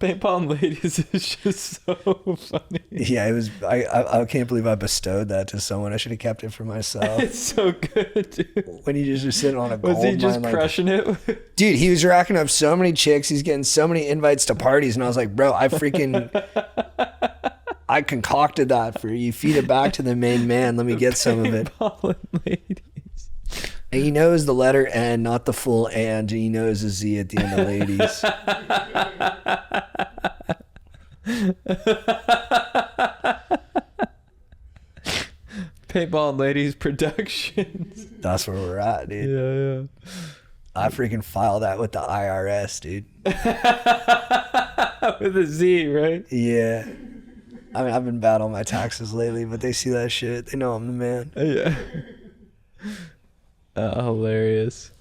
Paintball ladies is just so funny. Yeah, it was. I can't believe I bestowed that to someone. I should have kept it for myself. It's so good, dude. When you just were sitting on a Was gold he just mine, crushing it? dude, he was racking up so many chicks. He's getting so many invites to parties, and I was like, bro, I concocted that for you. Feed it back to the main man. Let me get some of it. Paintballing ladies. And he knows the letter N, not the full and he knows a Z at the end of ladies. Paintball ladies Productions. That's where we're at, dude. Yeah. I freaking file that with the IRS, dude. With a Z, right? Yeah. I mean, I've been bad on my taxes lately, but they see that shit. They know I'm the man. Yeah. Hilarious.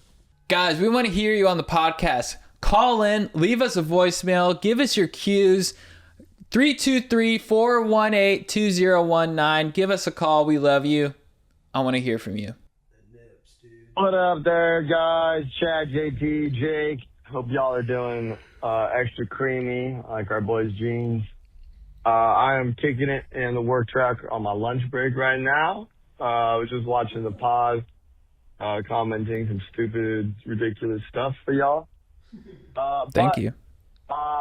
Guys, we want to hear you on the podcast. Call in, leave us a voicemail, give us your cues. 323-418-2019. Give us a call. We love you. I want to hear from you. What up there, guys? Chad, JT, Jake. Hope y'all are doing extra creamy like our boys' jeans. I am kicking it in the work truck on my lunch break right now. I was just watching the pod. Commenting some stupid, ridiculous stuff for y'all. Thank you.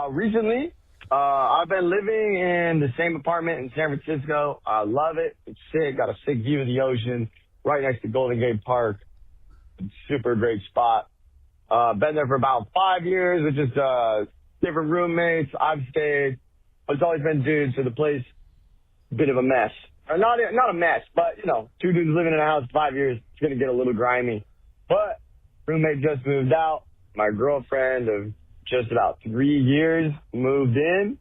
Recently, I've been living in the same apartment in San Francisco. I love it. It's sick. Got a sick view of the ocean right next to Golden Gate Park. Super great spot. Been there for about 5 years with just different roommates. I've stayed. It's always been dudes, so the place, bit of a mess. Or not a mess, but, you know, two dudes living in a house 5 years, it's going to get a little grimy. But roommate just moved out. My girlfriend of just about 3 years moved in.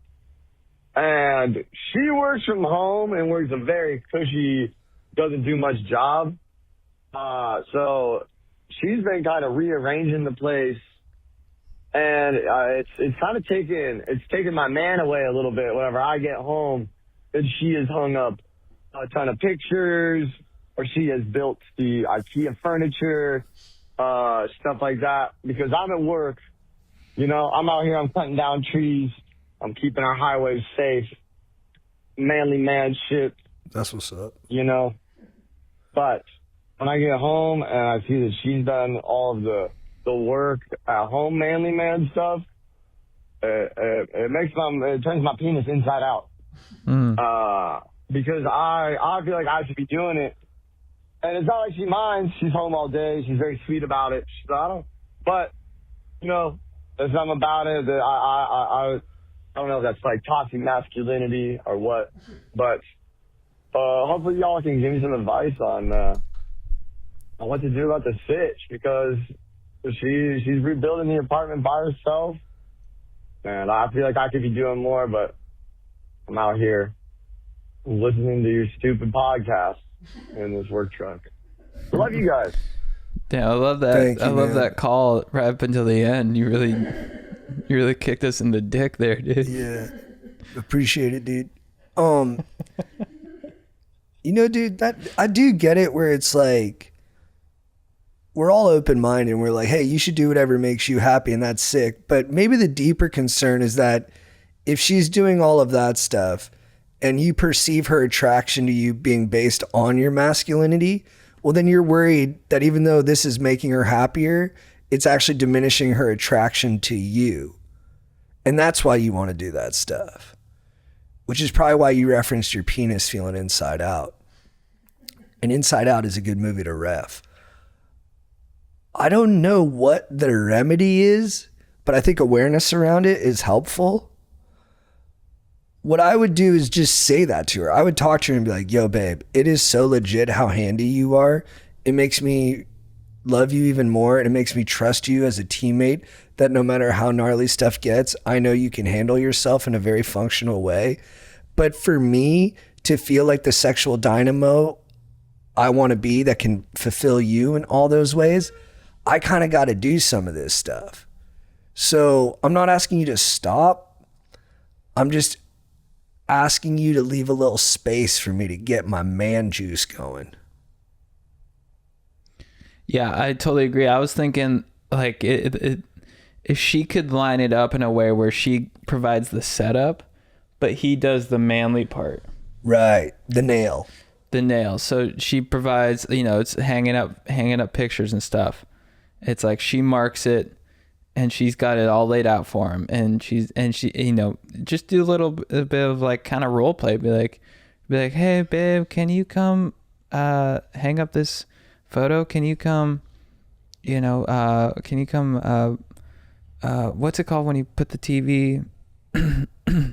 And she works from home and works a very cushy, doesn't do much job. So she's been kind of rearranging the place. And it's kind of taken my man away a little bit whenever I get home. And she has hung up a ton of pictures, or she has built the IKEA furniture, stuff like that. Because I'm at work, you know, I'm out here, I'm cutting down trees, I'm keeping our highways safe, manly man shit. That's what's up. You know, but when I get home and I see that she's done all of the work at home, manly man stuff, it turns my penis inside out. Because I feel like I should be doing it. And it's not like she minds. She's home all day. She's very sweet about it. But, you know, there's something about it that I don't know if that's like toxic masculinity or what. But hopefully y'all can give me some advice on what to do about the sitch, because she's rebuilding the apartment by herself. And I feel like I could be doing more, but I'm out here listening to your stupid podcast in this work truck. I love you guys. Damn, I love that. Thank you, I love man. that call right up until the end. You really kicked us in the dick there, dude. Yeah. Appreciate it, dude. You know, dude, that I do get it where it's like we're all open-minded and we're like, hey, you should do whatever makes you happy, and that's sick. But maybe the deeper concern is that if she's doing all of that stuff and you perceive her attraction to you being based on your masculinity, well, then you're worried that even though this is making her happier, it's actually diminishing her attraction to you. And that's why you want to do that stuff, which is probably why you referenced your penis feeling inside out. And Inside Out is a good movie to ref. I don't know what the remedy is, but I think awareness around it is helpful. What I would do is just say that to her. I would talk to her and be like, yo, babe, it is so legit how handy you are. It makes me love you even more, and it makes me trust you as a teammate, that no matter how gnarly stuff gets, I know you can handle yourself in a very functional way. But for me to feel like the sexual dynamo I want to be that can fulfill you in all those ways, I kind of got to do some of this stuff. So I'm not asking you to stop. I'm just asking you to leave a little space for me to get my man juice going. Yeah, I totally agree. I was thinking like if she could line it up in a way where she provides the setup, but he does the manly part. Right. The nail. So she provides, it's hanging up pictures and stuff. It's like she marks it and she's got it all laid out for him. And she, just do a bit of like kind of role play. Be like, hey babe, can you come, hang up this photo? Can you come, what's it called when you put the TV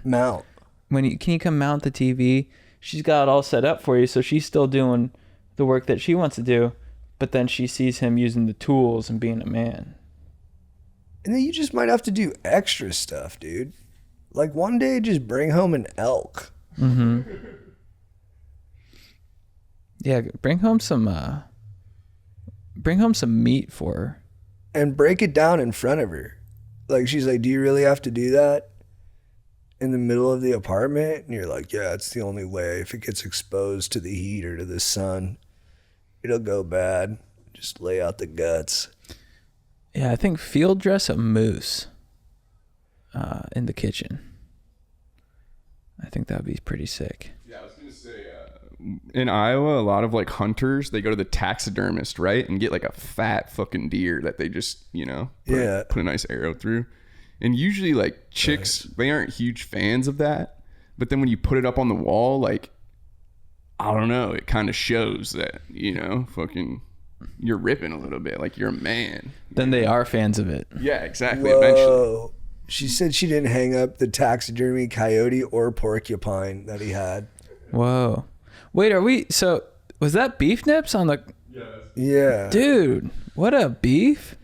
Mount. Can you come mount the TV? She's got it all set up for you, so she's still doing the work that she wants to do, but then she sees him using the tools and being a man. And then you just might have to do extra stuff, dude. Like one day, just bring home an elk. Mm-hmm. Yeah, bring home some meat for her. And break it down in front of her. Like she's like, do you really have to do that? In the middle of the apartment, and you're like, yeah, it's the only way. If it gets exposed to the heat or to the sun, it'll go bad. Just lay out the guts. Yeah, I think field dress a moose in the kitchen. I think that would be pretty sick. Yeah, I was gonna say, in Iowa, a lot of like hunters, they go to the taxidermist, right, and get like a fat fucking deer that they just, put a nice arrow through. And usually, like, chicks, they aren't huge fans of that. But then when you put it up on the wall, like, I don't know, it kind of shows that, fucking, you're ripping a little bit. Like, you're a man. Then they are fans of it. Yeah, exactly. Whoa. Eventually. She said she didn't hang up the taxidermy coyote or porcupine that he had. Whoa. Wait, so, was that beef nips on the... Yeah. Dude, what a beef.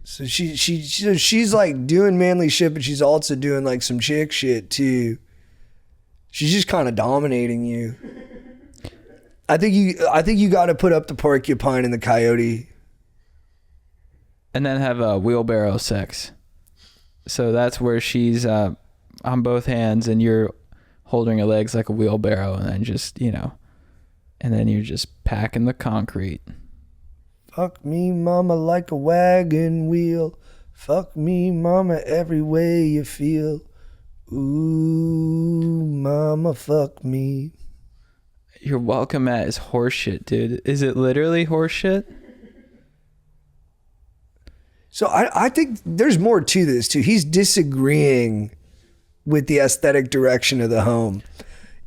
So she's like doing manly shit, but she's also doing like some chick shit too. She's just kind of dominating you. I think you got to put up the porcupine and the coyote, and then have a wheelbarrow sex. So that's where she's on both hands, and you're holding her legs like a wheelbarrow, and then just and then you're just packing the concrete. Fuck me, mama, like a wagon wheel. Fuck me, mama, every way you feel. Ooh, mama, fuck me. Your welcome mat is horseshit, dude. Is it literally horseshit? So I think there's more to this, too. He's disagreeing with the aesthetic direction of the home.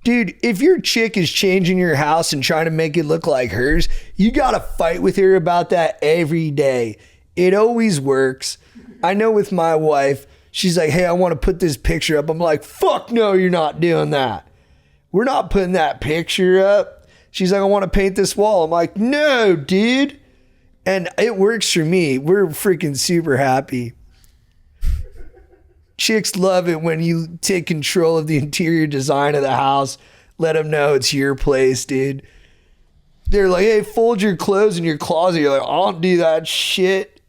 Dude, if your chick is changing your house and trying to make it look like hers, you got to fight with her about that every day. It always works. I know with my wife, she's like, hey, I want to put this picture up. I'm like, fuck no, you're not doing that. We're not putting that picture up. She's like, I want to paint this wall. I'm like, no, dude. And it works for me. We're freaking super happy. Chicks love it when you take control of the interior design of the house. Let them know it's your place, dude. They're like, hey, fold your clothes in your closet. You're like, I don't do that shit.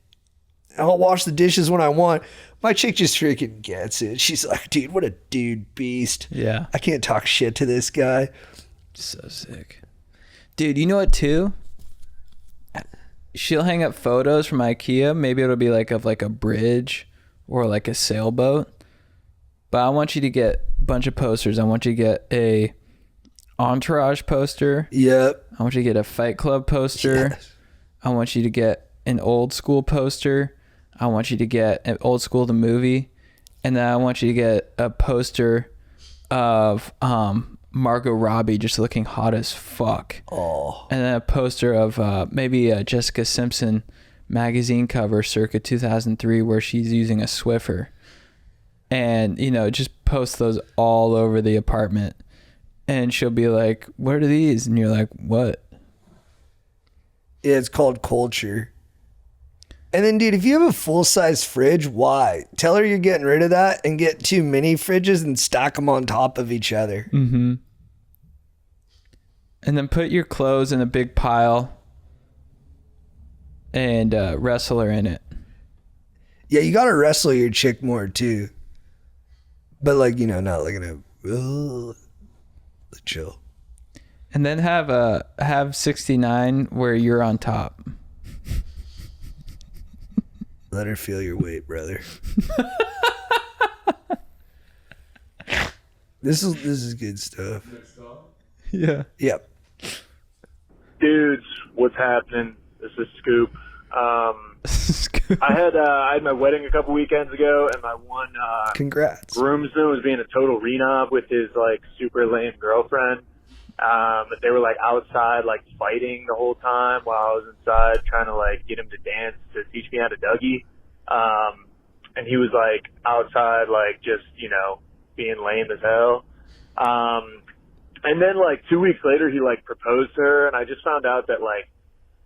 I'll wash the dishes when I want. My chick just freaking gets it. She's like, dude, what a dude beast. Yeah. I can't talk shit to this guy. So sick. Dude, you know what, too? She'll hang up photos from IKEA. Maybe it'll be like of like a bridge or like a sailboat. But I want you to get a bunch of posters. I want you to get a Entourage poster. Yep. I want you to get a Fight Club poster. Yes. I want you to get an Old School poster. I want you to get an Old School the movie. And then I want you to get a poster of Margot Robbie just looking hot as fuck. Oh. And then a poster of maybe a Jessica Simpson magazine cover circa 2003 where she's using a Swiffer. And, just post those all over the apartment. And she'll be like, what are these? And you're like, what? Yeah, it's called culture. And then, dude, if you have a full-size fridge, why? Tell her you're getting rid of that and get 2 mini fridges and stack them on top of each other. Mm-hmm. And then put your clothes in a big pile and wrestle her in it. Yeah, you got to wrestle your chick more, too. But, like, not like in a... chill. And then have 69 where you're on top. Let her feel your weight, brother. This is good stuff. Yeah. Yep. Dudes, what's happening? This is Scoop. I had my wedding a couple weekends ago, and my one Congrats. groomsman was being a total renob with his like super lame girlfriend. They were like outside like fighting the whole time while I was inside trying to like get him to dance to teach me how to Dougie. And he was like outside like just, you know, being lame as hell. And then like 2 weeks later he like proposed to her, and I just found out that like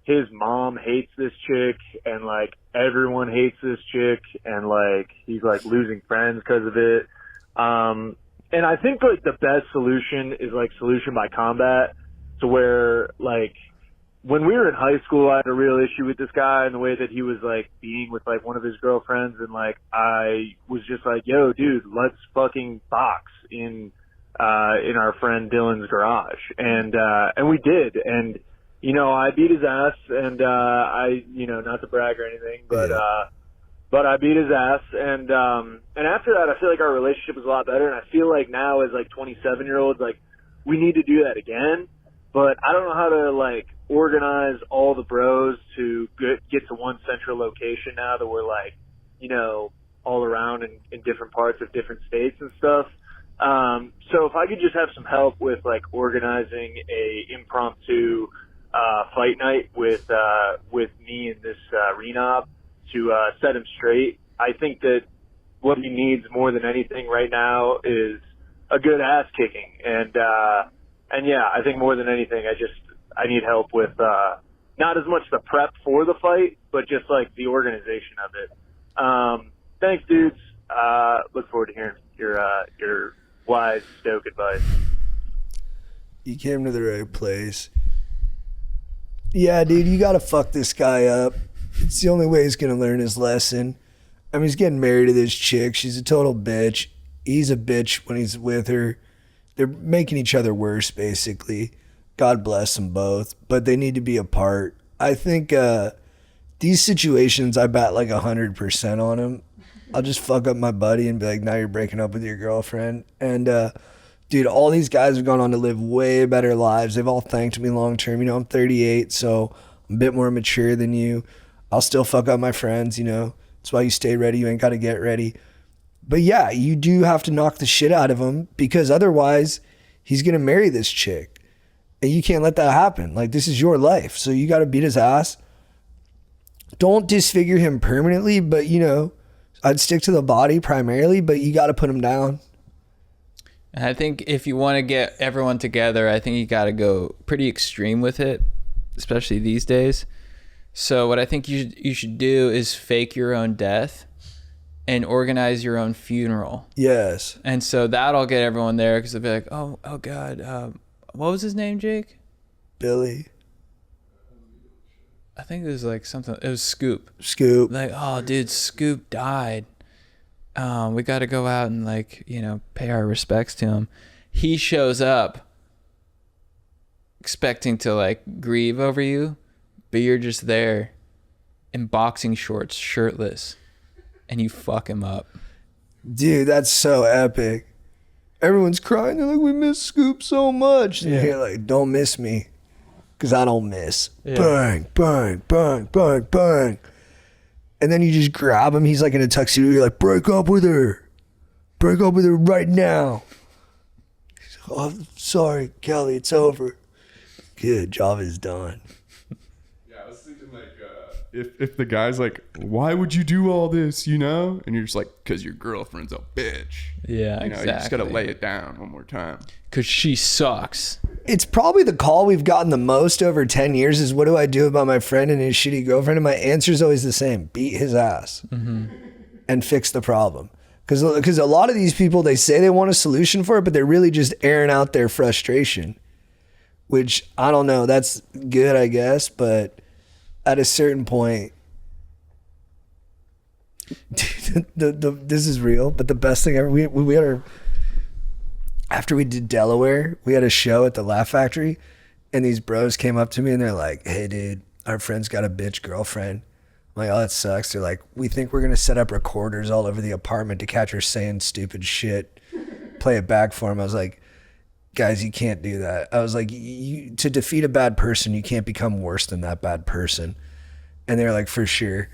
his mom hates this chick and like everyone hates this chick, and like he's like losing friends because of it. And I think like the best solution is like solution by combat, to where like when we were in high school, I had a real issue with this guy and the way that he was like being with like one of his girlfriends, and like I was just like, yo dude, let's fucking box in our friend Dylan's garage. And we did. And, you know, I beat his ass, and I, you know, not to brag or anything, but I beat his ass. And after that, I feel like our relationship was a lot better. And I feel like now as like 27-year-olds, like we need to do that again. But I don't know how to like organize all the bros to get to one central location now that we're like, you know, all around in different parts of different states and stuff. So if I could just have some help with like organizing a impromptu fight night with me and this renob to set him straight. I think that what he needs more than anything right now is a good ass kicking. And yeah, I think more than anything, I need help with not as much the prep for the fight, but just like the organization of it. Thanks, dudes. Look forward to hearing your wise stoke advice. You came to the right place. Yeah, dude, you gotta fuck this guy up. It's the only way he's gonna learn his lesson. I mean, he's getting married to this chick. She's a total bitch. He's a bitch when he's with her. They're making each other worse, basically. God bless them both, but they need to be apart. I think these situations, I bet like 100% on them. I'll just fuck up my buddy and be like, now you're breaking up with your girlfriend. And dude, all these guys have gone on to live way better lives. They've all thanked me long term. You know, I'm 38, so I'm a bit more mature than you. I'll still fuck up my friends, you know. That's why you stay ready. You ain't got to get ready. But yeah, you do have to knock the shit out of him, because otherwise he's going to marry this chick. And you can't let that happen. Like, this is your life. So you got to beat his ass. Don't disfigure him permanently, but, you know, I'd stick to the body primarily, but you got to put him down. And I think if you want to get everyone together, I think you got to go pretty extreme with it, especially these days. So what I think you should do is fake your own death and organize your own funeral. Yes. And so that'll get everyone there, because they'll be like, oh God, what was his name, Jake? Billy. I think it was like something. It was Scoop. Scoop. Like, oh, dude, Scoop died. We got to go out and like, you know, pay our respects to him. He shows up expecting to like grieve over you, but you're just there in boxing shorts, shirtless, and you fuck him up. Dude, that's so epic. Everyone's crying. They're like, we miss Scoop so much. And you're like, don't miss me, because I don't miss. Yeah. Bang, bang, bang, bang, bang. And then you just grab him. He's like in a tuxedo. You're like, break up with her. Break up with her right now. He's like, oh, sorry, Kelly, it's over. Good, job is done. Yeah, I was thinking like, if the guy's like, why would you do all this, you know? And you're just like, because your girlfriend's a bitch. Yeah, you know, exactly. You just got to lay it down one more time. Because she sucks. It's probably the call we've gotten the most over 10 years is, what do I do about my friend and his shitty girlfriend? And my answer is always the same: beat his ass and fix the problem. Because a lot of these people, they say they want a solution for it, but they're really just airing out their frustration, which I don't know. That's good, I guess. But at a certain point, this is real, but the best thing ever, we had after we did Delaware, we had a show at the Laugh Factory, and these bros came up to me and they're like, hey dude, our friend's got a bitch girlfriend. I'm like, oh, that sucks. They're like, we think we're going to set up recorders all over the apartment to catch her saying stupid shit. Play it back for him. I was like, guys, you can't do that. I was like, to defeat a bad person, you can't become worse than that bad person. And they're like, for sure.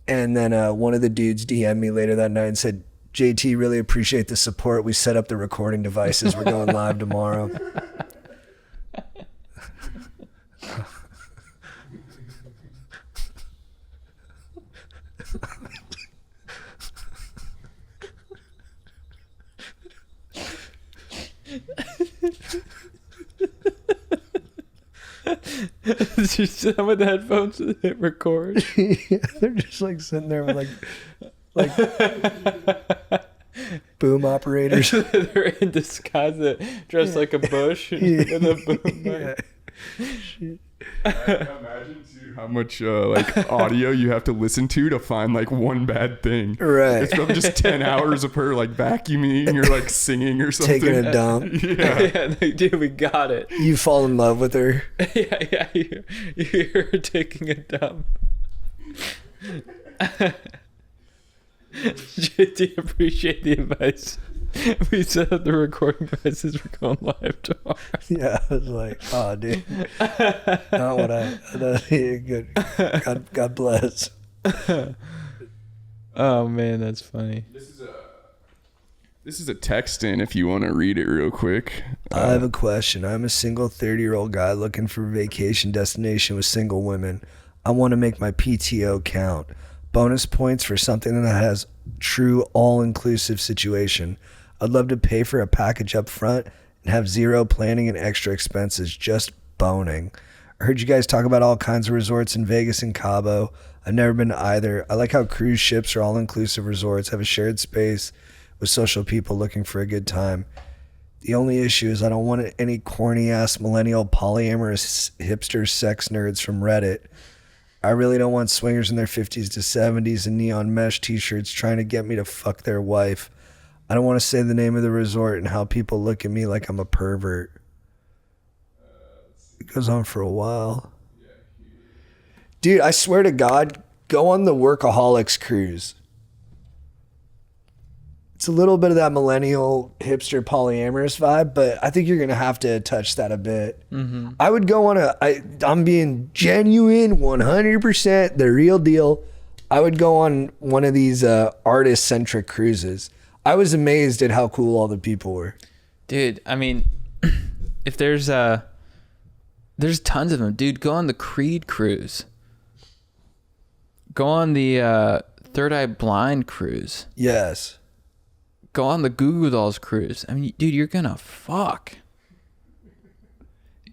And then one of the dudes DM'd me later that night and said, JT, really appreciate the support. We set up the recording devices. We're going live tomorrow. Just some with the headphones and hit record. Yeah, they're just like sitting there with like boom operators. They're in disguise, dressed like a bush with a boom mic. Yeah. Imagine too how much like audio you have to listen to find like one bad thing. Right. It's probably just 10 hours of her like vacuuming or like singing or something. Taking a dump. Yeah. Yeah, dude, we got it. You fall in love with her. Yeah, you hear her taking a dump. JT, appreciate the advice. We set up the recording devices. We're going live tomorrow. Yeah, I was like, oh, dude. Not what good. God bless. Oh, man, that's funny. This is a text in if you want to read it real quick. I have a question. I'm a single 30-year-old guy looking for a vacation destination with single women. I want to make my PTO count. Bonus points for something that has true all-inclusive situation. I'd love to pay for a package up front and have zero planning and extra expenses, just boning. I heard you guys talk about all kinds of resorts in Vegas and Cabo. I've never been to either. I like how cruise ships are all-inclusive resorts, have a shared space with social people looking for a good time. The only issue is I don't want any corny-ass millennial polyamorous hipster sex nerds from Reddit. I really don't want swingers in their 50s to 70s in neon mesh t-shirts trying to get me to fuck their wife. I don't want to say the name of the resort and how people look at me like I'm a pervert. It goes on for a while. Dude, I swear to God, go on the Workaholics cruise. It's a little bit of that millennial hipster polyamorous vibe, but I think you're going to have to touch that a bit. Mm-hmm. I would go on I'm being genuine, 100%, the real deal. I would go on one of these artist-centric cruises. I was amazed at how cool all the people were. Dude, I mean, if there's tons of them. Dude, go on the Creed cruise. Go on the Third Eye Blind cruise. Yes. Go on the Goo Goo Dolls cruise. I mean, dude, you're gonna fuck.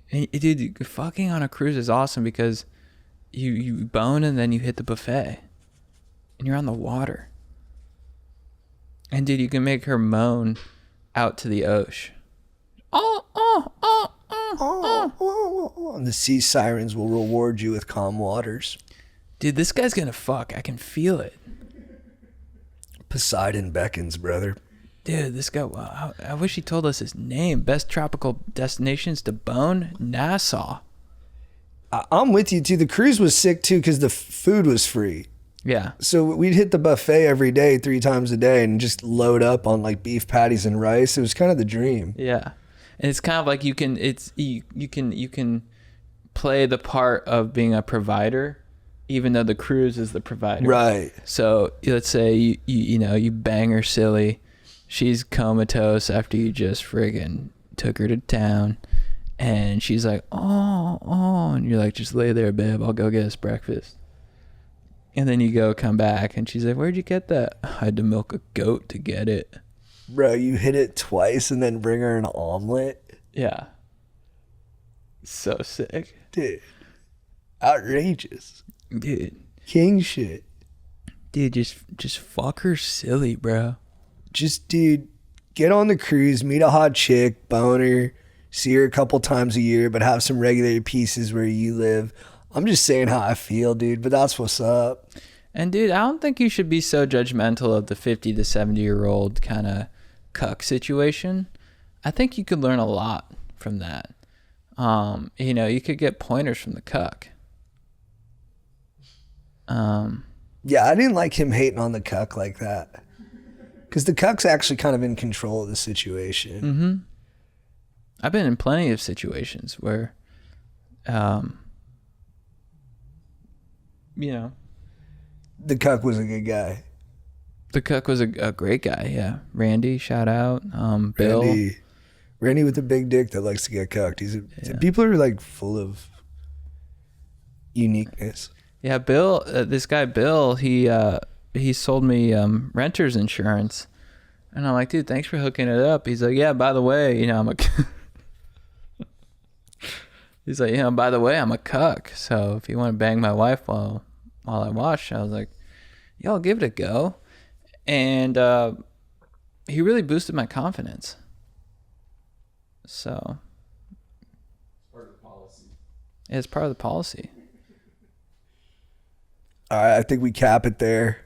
And, dude, fucking on a cruise is awesome because you bone and then you hit the buffet. And you're on the water. And dude, you can make her moan out to the ocean. And the sea sirens will reward you with calm waters. Dude, this guy's gonna fuck. I can feel it. Poseidon beckons, brother. Dude, this guy, wow, I wish he told us his name. Best tropical destinations to bone? Nassau. I'm with you, too. The cruise was sick, too, because the food was free. Yeah. So we'd hit the buffet every day, 3 times a day, and just load up on like beef patties and rice. It was kind of the dream. Yeah. And it's kind of like you can play the part of being a provider, even though the cruise is the provider. Right. So let's say you bang her silly. She's comatose after you just friggin' took her to town. And she's like, oh, and you're like, just lay there, babe. I'll go get us breakfast. And then you come back, and she's like, where'd you get that? I had to milk a goat to get it. Bro, you hit it twice and then bring her an omelet? Yeah. So sick. Dude. Outrageous. Dude. King shit. Dude, just fuck her silly, bro. Just, dude, get on the cruise, meet a hot chick, bone her, see her a couple times a year, but have some regular pieces where you live. I'm just saying how I feel, dude, but that's what's up. And, dude, I don't think you should be so judgmental of the 50 to 70-year-old kind of cuck situation. I think you could learn a lot from that. You could get pointers from the cuck. Yeah, I didn't like him hating on the cuck like that. Because the cuck's actually kind of in control of the situation. Mm-hmm. I've been in plenty of situations where, you know, The cuck was a good guy. the cook was a great guy. Yeah. Randy, shout out. Bill. Randy with the big dick that likes to get cucked. People are like full of uniqueness. Yeah. Bill, this guy, Bill, he sold me renter's insurance. And I'm like, dude, thanks for hooking it up. He's like, yeah, by the way, you know, I'm a he's like, you know, by the way, I'm a cuck. So if you want to bang my wife while I watch, I was like, yeah, I'll give it a go. And he really boosted my confidence. So it's part of the policy. It's part of the policy. All right, I think we cap it there.